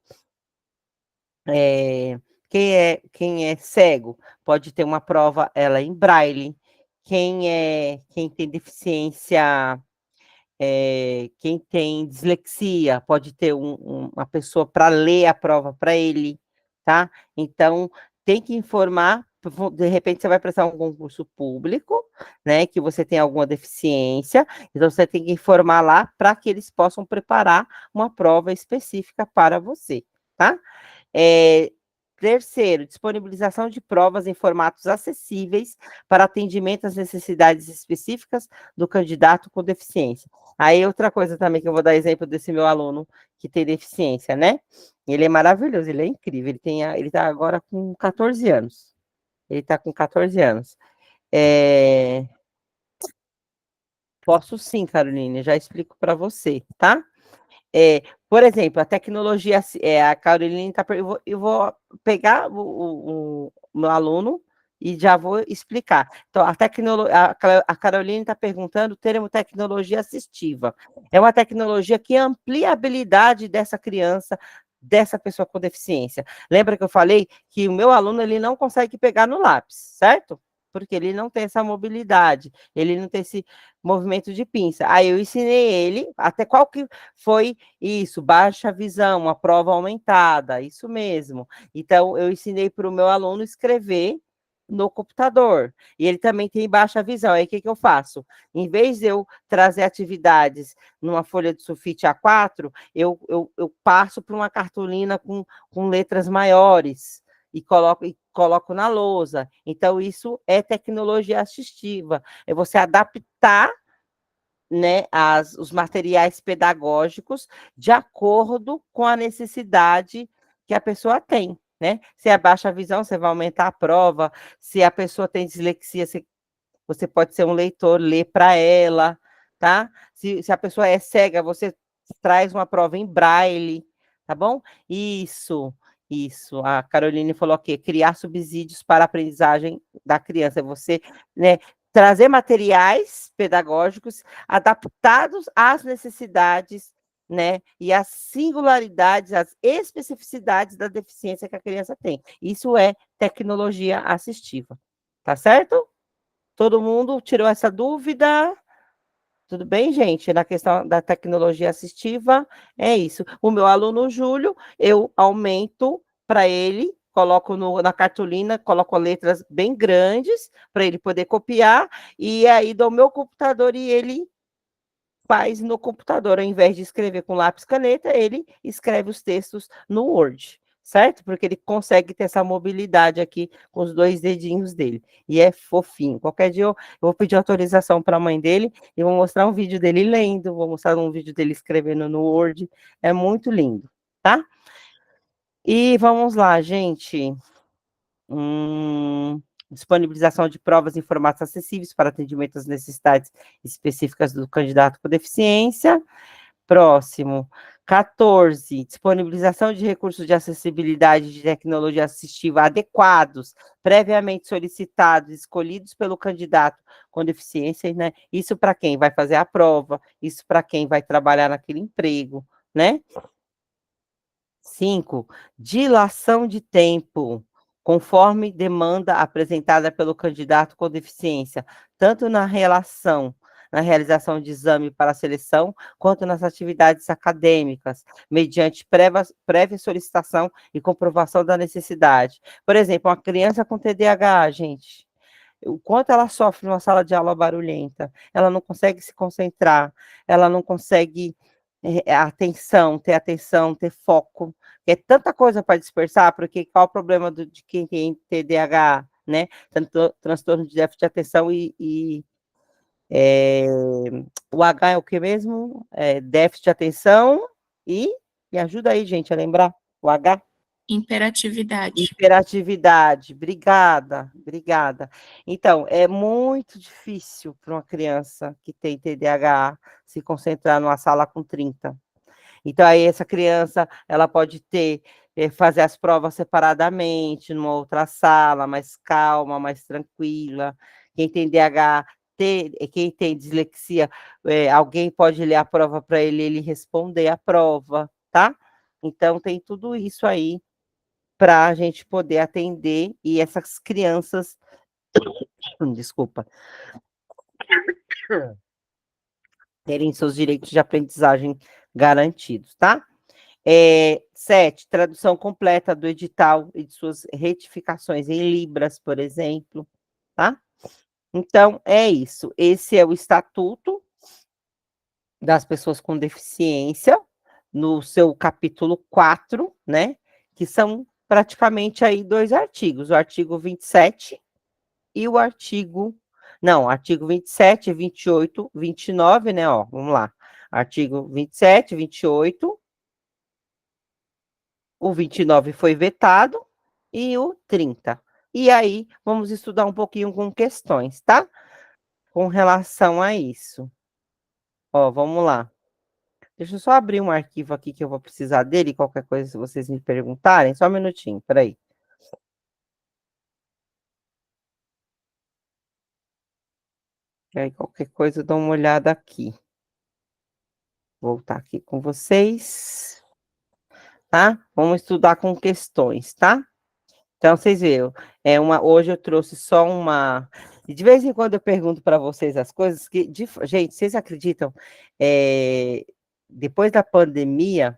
quem é cego pode ter uma prova ela em braille, quem tem deficiência quem tem dislexia pode ter uma pessoa para ler a prova para ele, tá? Então, tem que informar, de repente você vai prestar um concurso público, né, que você tem alguma deficiência, então você tem que informar lá para que eles possam preparar uma prova específica para você, tá? Terceiro, disponibilização de provas em formatos acessíveis para atendimento às necessidades específicas do candidato com deficiência. Aí, outra coisa também que eu vou dar exemplo desse meu aluno que tem deficiência, né? Ele é maravilhoso, ele é incrível, ele está agora com 14 anos. Ele está com 14 anos. Posso sim, Caroline, já explico para você, tá? Por exemplo, a tecnologia, a Caroline está. Eu vou pegar o meu aluno e já vou explicar. Então, a Caroline está perguntando o termo tecnologia assistiva. É uma tecnologia que amplia a habilidade dessa criança, dessa pessoa com deficiência. Lembra que eu falei que o meu aluno ele não consegue pegar no lápis, certo? Porque ele não tem essa mobilidade, ele não tem esse movimento de pinça. Aí eu ensinei ele, até qual que foi isso, baixa visão, uma prova aumentada, isso mesmo. Então, eu ensinei para o meu aluno escrever no computador. E ele também tem baixa visão. Aí o que eu faço? Em vez de eu trazer atividades numa folha de sulfite A4, eu passo para uma cartolina com letras maiores e coloco na lousa. Então, isso é tecnologia assistiva. É você adaptar, né, os materiais pedagógicos de acordo com a necessidade que a pessoa tem, né? Se é baixa visão, você vai aumentar a prova. Se a pessoa tem dislexia, você pode ser um leitor, ler para ela, tá? Se a pessoa é cega, você traz uma prova em braille, tá bom? Isso. A Caroline falou aqui, criar subsídios para a aprendizagem da criança. Você, né, trazer materiais pedagógicos adaptados às necessidades, né, e às singularidades, às especificidades da deficiência que a criança tem. Isso é tecnologia assistiva, tá certo? Todo mundo tirou essa dúvida? Tudo bem, gente? Na questão da tecnologia assistiva, é isso. O meu aluno Júlio, eu aumento para ele, coloco na cartolina, coloco letras bem grandes para ele poder copiar, e aí dou o meu computador e ele faz no computador, ao invés de escrever com lápis caneta, ele escreve os textos no Word, certo? Porque ele consegue ter essa mobilidade aqui com os dois dedinhos dele. E é fofinho. Qualquer dia eu vou pedir autorização para a mãe dele e vou mostrar um vídeo dele lendo, vou mostrar um vídeo dele escrevendo no Word. É muito lindo, tá? E vamos lá, gente. Disponibilização de provas em formatos acessíveis para atendimento às necessidades específicas do candidato com deficiência. Próximo. 14, disponibilização de recursos de acessibilidade de tecnologia assistiva adequados, previamente solicitados, escolhidos pelo candidato com deficiência, né? Isso para quem vai fazer a prova, isso para quem vai trabalhar naquele emprego, né? 5, dilação de tempo, conforme demanda apresentada pelo candidato com deficiência, tanto na realização de exame para seleção, quanto nas atividades acadêmicas, mediante prévia solicitação e comprovação da necessidade. Por exemplo, uma criança com TDAH, gente, o quanto ela sofre numa sala de aula barulhenta, ela não consegue se concentrar, ela não consegue ter atenção, ter foco, é tanta coisa para dispersar, porque qual o problema de quem tem TDAH, né? Tanto transtorno de déficit de atenção é, o H é o que mesmo? Déficit de atenção e me ajuda aí, gente, a lembrar o H. Imperatividade. Hiperatividade, obrigada. Então, é muito difícil para uma criança que tem TDAH se concentrar numa sala com 30. Então, aí essa criança, ela pode fazer as provas separadamente, numa outra sala, mais calma, mais tranquila. Quem tem DH, quem tem dislexia, alguém pode ler a prova para ele responder a prova, tá? Então, tem tudo isso aí para a gente poder atender e essas crianças, desculpa, terem seus direitos de aprendizagem garantidos, tá? 7, tradução completa do edital e de suas retificações em libras, por exemplo, tá? Então, é isso. Esse é o Estatuto das Pessoas com Deficiência, no seu capítulo 4, né? Que são praticamente aí 2 artigos, o artigo 27 e o artigo... Não, artigo 27, 28, 29, né? Ó, vamos lá. Artigo 27, 28, o 29 foi vetado e o 30. E aí, vamos estudar um pouquinho com questões, tá? Com relação a isso. Ó, vamos lá. Deixa eu só abrir um arquivo aqui que eu vou precisar dele, qualquer coisa, se vocês me perguntarem, só um minutinho, peraí. E aí, qualquer coisa, eu dou uma olhada aqui. Vou voltar aqui com vocês, tá? Vamos estudar com questões, tá? Então, vocês viram, hoje eu trouxe só uma... De vez em quando eu pergunto para vocês as coisas gente, vocês acreditam? Depois da pandemia,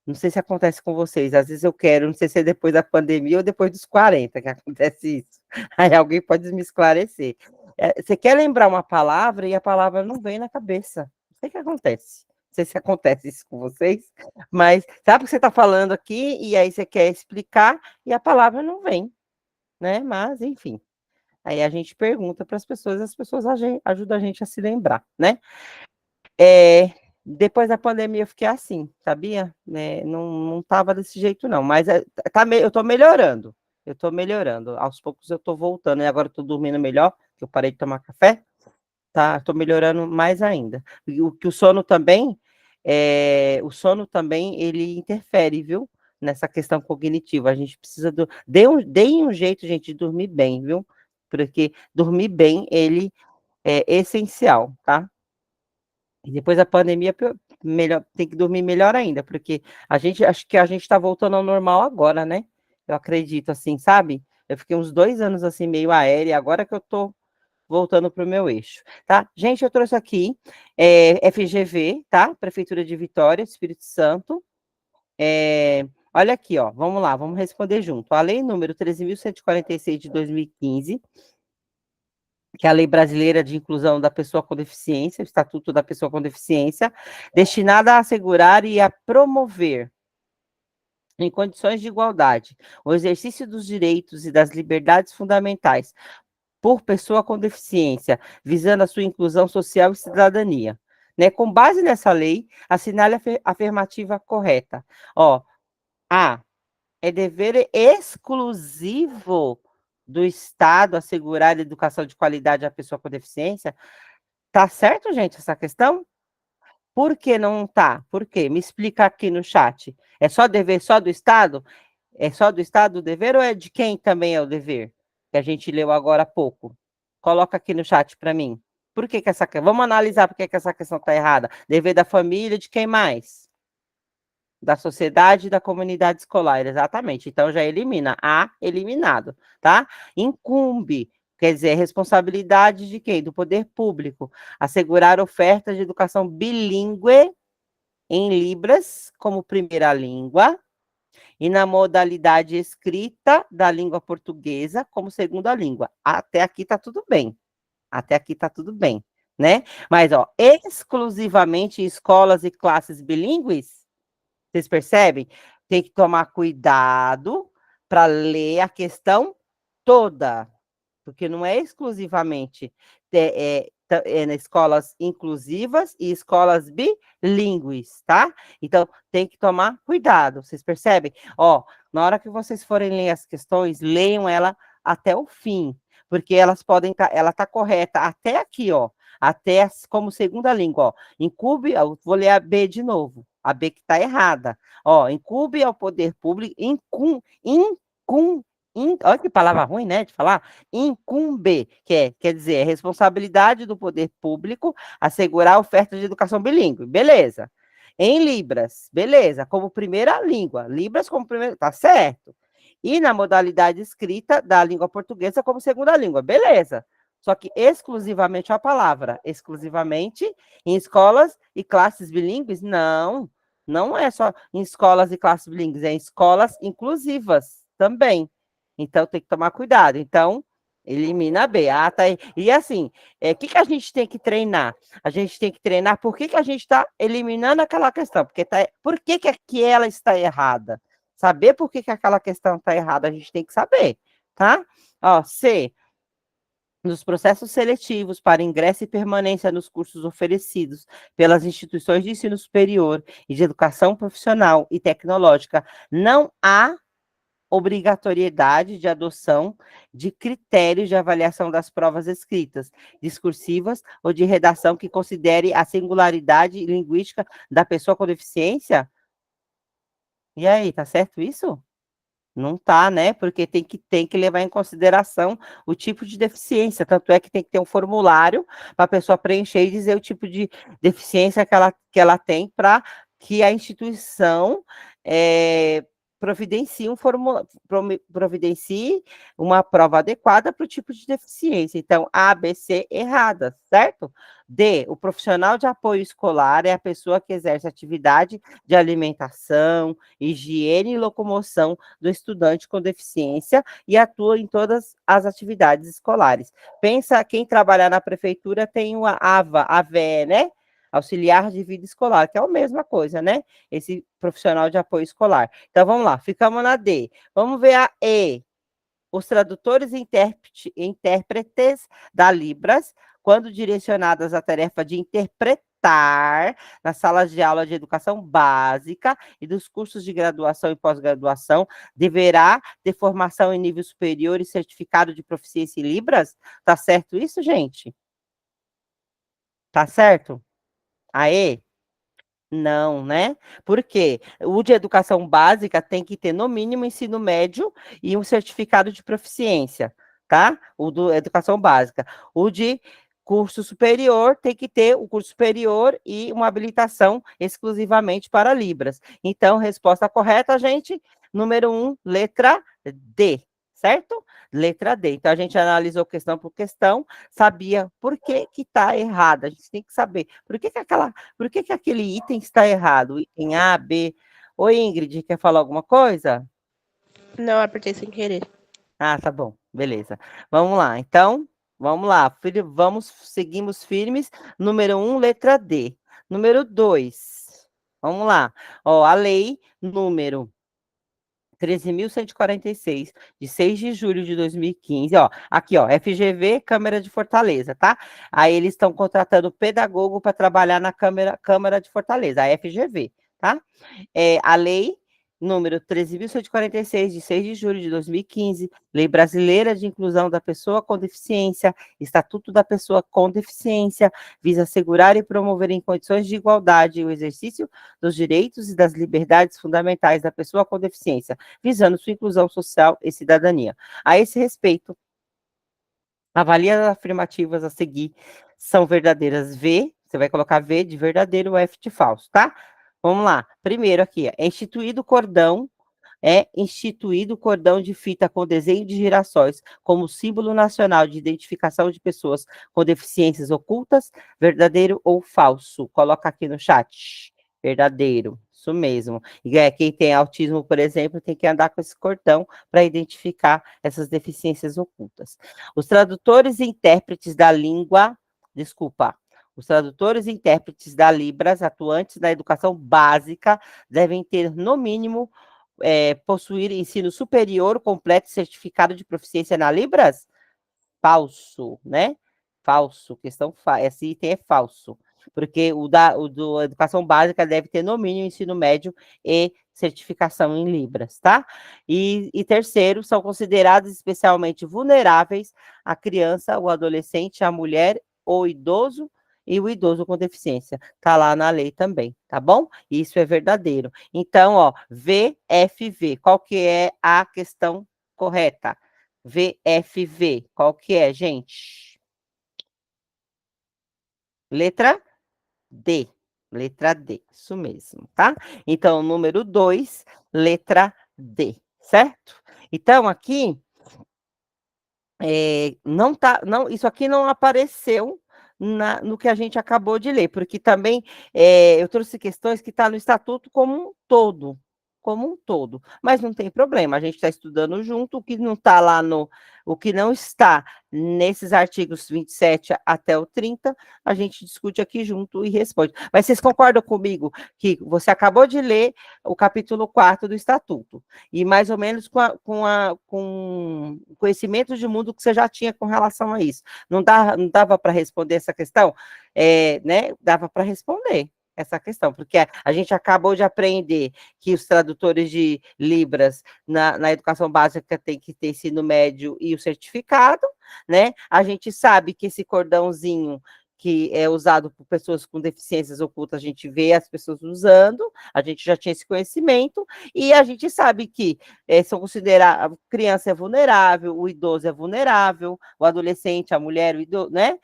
Não sei se acontece com vocês, às vezes eu quero, não sei se é depois da pandemia ou depois dos 40 que acontece isso. Aí alguém pode me esclarecer. Você quer lembrar uma palavra e a palavra não vem na cabeça. Não sei o que acontece. Não sei se acontece isso com vocês, mas sabe o que você está falando aqui e aí você quer explicar e a palavra não vem, né? Mas, enfim. Aí a gente pergunta para as pessoas ajudam a gente a se lembrar, né? Depois da pandemia eu fiquei assim, sabia? Né? Não estava desse jeito, não. Mas eu estou melhorando. Eu estou melhorando. Aos poucos eu estou voltando. E agora eu estou dormindo melhor, que eu parei de tomar café. Tá, estou melhorando mais ainda. O sono também, ele interfere, viu? Nessa questão cognitiva. A gente precisa deem um jeito, gente, de dormir bem, viu? Porque dormir bem, ele é essencial, tá? E depois da pandemia, melhor, tem que dormir melhor ainda, porque acho que a gente está voltando ao normal agora, né? Eu acredito, assim, sabe? Eu fiquei uns 2 anos assim, meio aérea, agora que eu tô voltando para o meu eixo, tá? Gente, eu trouxe aqui FGV, tá? Prefeitura de Vitória, Espírito Santo. Olha aqui, ó, vamos lá, vamos responder junto. A lei número 13.146 de 2015, que é a Lei Brasileira de Inclusão da Pessoa com Deficiência, o Estatuto da Pessoa com Deficiência, destinada a assegurar e a promover, em condições de igualdade, o exercício dos direitos e das liberdades fundamentais por pessoa com deficiência, visando a sua inclusão social e cidadania. Né? Com base nessa lei, assinale a afirmativa correta. Ó, A, é dever exclusivo do Estado assegurar a educação de qualidade à pessoa com deficiência? Tá certo, gente, essa questão? Por que não tá? Por quê? Me explica aqui no chat. É só dever só do Estado? É só do Estado o dever ou é de quem também é o dever? Que a gente leu agora há pouco. Coloca aqui no chat para mim. Por que essa... Vamos analisar por que essa questão está errada. Dever da família, de quem mais? Da sociedade e da comunidade escolar, exatamente. Então já elimina. A, eliminado, tá? Incumbe, quer dizer, responsabilidade de quem? Do poder público. Assegurar ofertas de educação bilíngue em Libras como primeira língua e na modalidade escrita da língua portuguesa como segunda língua. Até aqui tá tudo bem. Até aqui tá tudo bem, né? Mas, ó, exclusivamente em escolas e classes bilíngues, vocês percebem? Tem que tomar cuidado para ler a questão toda, porque não é exclusivamente nas escolas inclusivas e escolas bilíngues, tá? Então, tem que tomar cuidado, vocês percebem? Ó, na hora que vocês forem ler as questões, leiam ela até o fim, porque elas podem ela tá correta até aqui, ó, até como segunda língua, ó. Incube, vou ler a B de novo, a B que tá errada. Ó, incube ao poder público, olha que palavra ruim, né, de falar, incumbe, quer dizer, é responsabilidade do poder público assegurar a oferta de educação bilíngue, beleza. Em Libras, beleza, como primeira língua, Libras como primeira, tá certo. E na modalidade escrita da língua portuguesa como segunda língua, beleza. Só que exclusivamente a palavra, exclusivamente em escolas e classes bilíngues, não é só em escolas e classes bilíngues, é em escolas inclusivas também. Então, tem que tomar cuidado. Então, elimina a B. Ah, tá aí. E assim, o que a gente tem que treinar? A gente tem que treinar por que a gente está eliminando aquela questão. Por que ela está errada? Saber por que aquela questão está errada, a gente tem que saber, tá? Ó, C. Nos processos seletivos para ingresso e permanência nos cursos oferecidos pelas instituições de ensino superior e de educação profissional e tecnológica, não há obrigatoriedade de adoção de critérios de avaliação das provas escritas, discursivas ou de redação que considere a singularidade linguística da pessoa com deficiência? E aí, tá certo isso? Não tá, né? Porque tem que levar em consideração o tipo de deficiência. Tanto é que tem que ter um formulário para a pessoa preencher e dizer o tipo de deficiência que ela tem para que a instituição providencie uma prova adequada para o tipo de deficiência. Então, A, B, C, errada, certo? D, o profissional de apoio escolar é a pessoa que exerce atividade de alimentação, higiene e locomoção do estudante com deficiência e atua em todas as atividades escolares. Pensa, quem trabalhar na prefeitura tem o AVE, né? Auxiliar de vida escolar, que é a mesma coisa, né? Esse profissional de apoio escolar. Então, vamos lá, ficamos na D. Vamos ver a E. Os tradutores e intérpretes da Libras, quando direcionadas à tarefa de interpretar nas salas de aula de educação básica e dos cursos de graduação e pós-graduação, deverá ter formação em nível superior e certificado de proficiência em Libras? Tá certo isso, gente? Tá certo? Aê? Não, né? Porque o de educação básica tem que ter, no mínimo, ensino médio e um certificado de proficiência, tá? O do educação básica. O de curso superior tem que ter o curso superior e uma habilitação exclusivamente para Libras. Então, resposta correta, gente, número 1, letra D, certo? Letra D. Então, a gente analisou questão por questão, sabia por que que está errada. A gente tem que saber por que que aquele item está errado? O item A, B. Oi, Ingrid, quer falar alguma coisa? Não, apertei sem querer. Ah, tá bom, beleza. Vamos lá, então, vamos lá. Seguimos firmes. Número 1, letra D. Número 2, vamos lá. Ó, a lei número 13.146, de 6 de julho de 2015, ó, aqui, ó, FGV, Câmara de Fortaleza, tá? Aí eles estão contratando pedagogo para trabalhar na Câmara de Fortaleza, a FGV, tá? A lei número 13.146, de 6 de julho de 2015, Lei Brasileira de Inclusão da Pessoa com Deficiência, Estatuto da Pessoa com Deficiência, visa assegurar e promover em condições de igualdade o exercício dos direitos e das liberdades fundamentais da pessoa com deficiência, visando sua inclusão social e cidadania. A esse respeito, avalie as afirmativas a seguir são verdadeiras. V, você vai colocar V de verdadeiro, F de falso, tá? Vamos lá. Primeiro aqui, é instituído cordão de fita com desenho de girassóis como símbolo nacional de identificação de pessoas com deficiências ocultas, verdadeiro ou falso? Coloca aqui no chat. Verdadeiro, isso mesmo. E quem tem autismo, por exemplo, tem que andar com esse cordão para identificar essas deficiências ocultas. Os tradutores e intérpretes da língua, os tradutores e intérpretes da Libras atuantes na educação básica devem ter, no mínimo, possuir ensino superior completo e certificado de proficiência na Libras? Falso, né? Falso, esse item é falso, porque o do educação básica deve ter, no mínimo, ensino médio e certificação em Libras, tá? E terceiro, são considerados especialmente vulneráveis a criança, o adolescente, a mulher ou idoso, e o idoso com deficiência. Tá lá na lei também, tá bom? Isso é verdadeiro. Então, ó, VFV, qual que é a questão correta? VFV, qual que é, gente? Letra D. Letra D, isso mesmo, tá? Então, número 2, letra D, certo? Então, aqui, isso aqui não apareceu no que a gente acabou de ler, porque também eu trouxe questões que estão no estatuto como um todo, mas não tem problema, a gente está estudando junto, o que não está nesses artigos 27 até o 30, a gente discute aqui junto e responde. Mas vocês concordam comigo que você acabou de ler o capítulo 4 do estatuto, e mais ou menos com o conhecimento de mundo que você já tinha com relação a isso. Não dava para responder essa questão? Né? Dava para responder essa questão, porque a gente acabou de aprender que os tradutores de Libras na educação básica tem que ter ensino médio e o certificado, né? A gente sabe que esse cordãozinho que é usado por pessoas com deficiências ocultas, a gente vê as pessoas usando, a gente já tinha esse conhecimento, e a gente sabe que são consideradas, a criança é vulnerável, o idoso é vulnerável, o adolescente, a mulher, o idoso, né?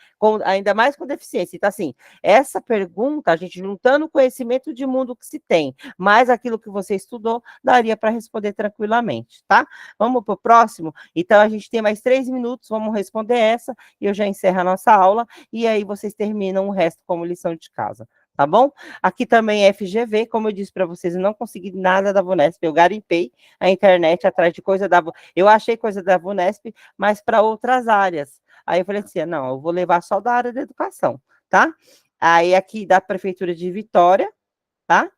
Ainda mais com deficiência. Então, assim, essa pergunta, a gente juntando o conhecimento de mundo que se tem, mais aquilo que você estudou, daria para responder tranquilamente, tá? Vamos para o próximo? Então, a gente tem mais 3 minutos, vamos responder essa, e eu já encerro a nossa aula, e aí vocês terminam o resto como lição de casa, tá bom? Aqui também é FGV, como eu disse para vocês, eu não consegui nada da VUNESP, eu garimpei a internet atrás de coisa da... Eu achei coisa da VUNESP, mas para outras áreas. Aí eu falei assim, não, eu vou levar só da área da educação, tá? Aí aqui da Prefeitura de Vitória, tá?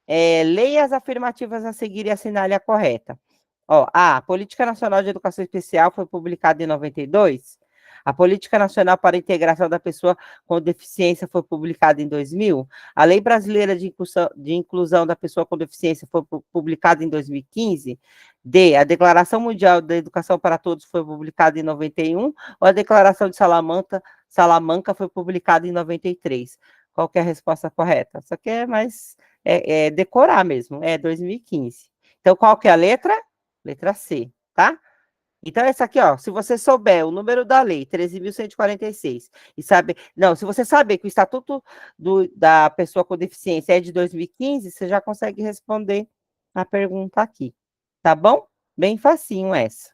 Leia as afirmativas a seguir e assinale a correta. Ó, a Política Nacional de Educação Especial foi publicada em 92. A Política Nacional para a Integração da Pessoa com Deficiência foi publicada em 2000. A Lei Brasileira de Inclusão da Pessoa com Deficiência foi publicada em 2015. D. A Declaração Mundial da Educação para Todos foi publicada em 91. Ou a Declaração de Salamanca foi publicada em 93. Qual que é a resposta correta? Isso aqui é mais decorar mesmo, é 2015. Então, qual que é a letra? Letra C, tá? Então, essa aqui, ó, se você souber o número da lei, 13.146, e saber... Não, se você saber que o Estatuto da Pessoa com Deficiência é de 2015, você já consegue responder a pergunta aqui, tá bom? Bem facinho essa.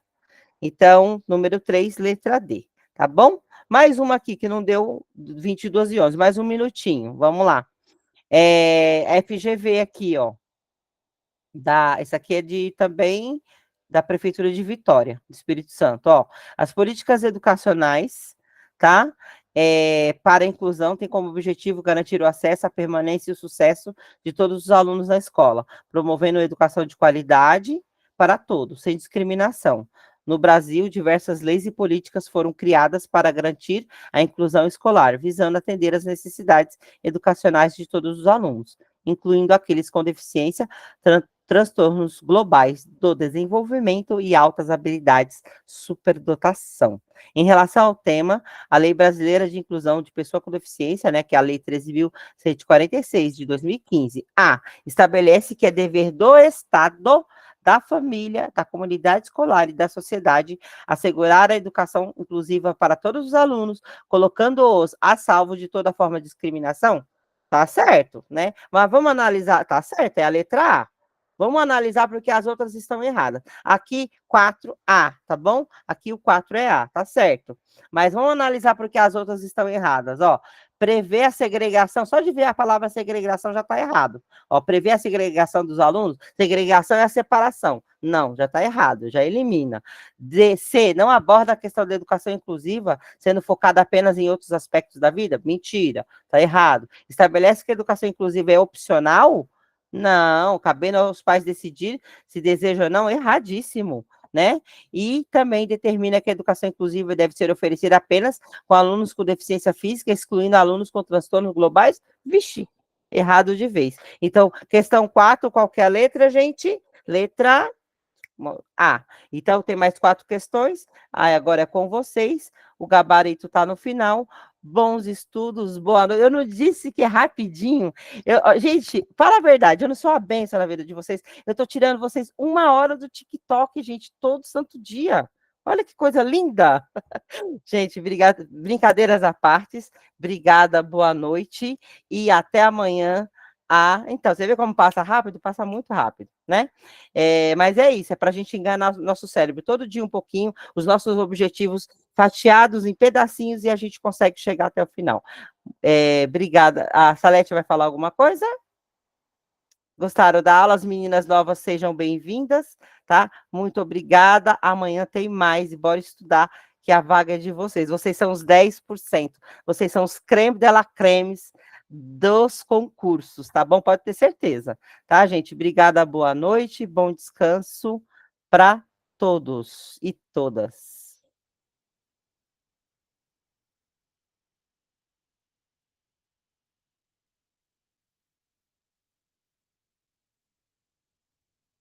Então, número 3, letra D, tá bom? Mais uma aqui, que não deu 22h11, mais um minutinho, vamos lá. FGV aqui, ó. Esse aqui é também da Prefeitura de Vitória, do Espírito Santo, ó. As políticas educacionais, tá? Para a inclusão tem como objetivo garantir o acesso, a permanência e o sucesso de todos os alunos na escola, promovendo a educação de qualidade para todos, sem discriminação. No Brasil, diversas leis e políticas foram criadas para garantir a inclusão escolar, visando atender às necessidades educacionais de todos os alunos, incluindo aqueles com deficiência, transtornos globais do desenvolvimento e altas habilidades, superdotação. Em relação ao tema, a Lei Brasileira de Inclusão de Pessoa com Deficiência, né, que é a Lei 13.146, de 2015, estabelece que é dever do Estado, da família, da comunidade escolar e da sociedade assegurar a educação inclusiva para todos os alunos, colocando-os a salvo de toda forma de discriminação. Tá certo, né? Mas vamos analisar, tá certo, é a letra A. Vamos analisar porque as outras estão erradas. Aqui, 4A, tá bom? Aqui o 4 é A, tá certo. Mas vamos analisar porque as outras estão erradas, ó. Prever a segregação, só de ver a palavra segregação já está errado. Ó, prever a segregação dos alunos, segregação é a separação. Não, já está errado, já elimina. C, não aborda a questão da educação inclusiva, sendo focada apenas em outros aspectos da vida? Mentira, está errado. Estabelece que a educação inclusiva é opcional? Não, cabendo aos pais decidir se desejam ou não, erradíssimo, né? E também determina que a educação inclusiva deve ser oferecida apenas com alunos com deficiência física, excluindo alunos com transtornos globais. Vixe, errado de vez. Então, questão 4, qual que é a letra, gente? Letra A. Então, tem mais 4 questões. Agora é com vocês. O gabarito está no final. Bons estudos, boa noite. Eu não disse que é rapidinho. Gente, fala a verdade, eu não sou a benção na vida de vocês. Eu estou tirando vocês 1 hora do TikTok, gente, todo santo dia. Olha que coisa linda. Gente, obrigada, brincadeiras à parte. Obrigada, boa noite e até amanhã. Então, você vê como passa rápido? Passa muito rápido, né? Mas é isso, é para a gente enganar nosso cérebro todo dia um pouquinho, os nossos objetivos fatiados em pedacinhos e a gente consegue chegar até o final. Obrigada. A Salete vai falar alguma coisa? Gostaram da aula? As meninas novas sejam bem-vindas, tá? Muito obrigada. Amanhã tem mais e bora estudar, que a vaga é de vocês. Vocês são os 10%. Vocês são os creme de la cremes dos concursos, tá bom? Pode ter certeza, tá, gente? Obrigada, boa noite, bom descanso para todos e todas.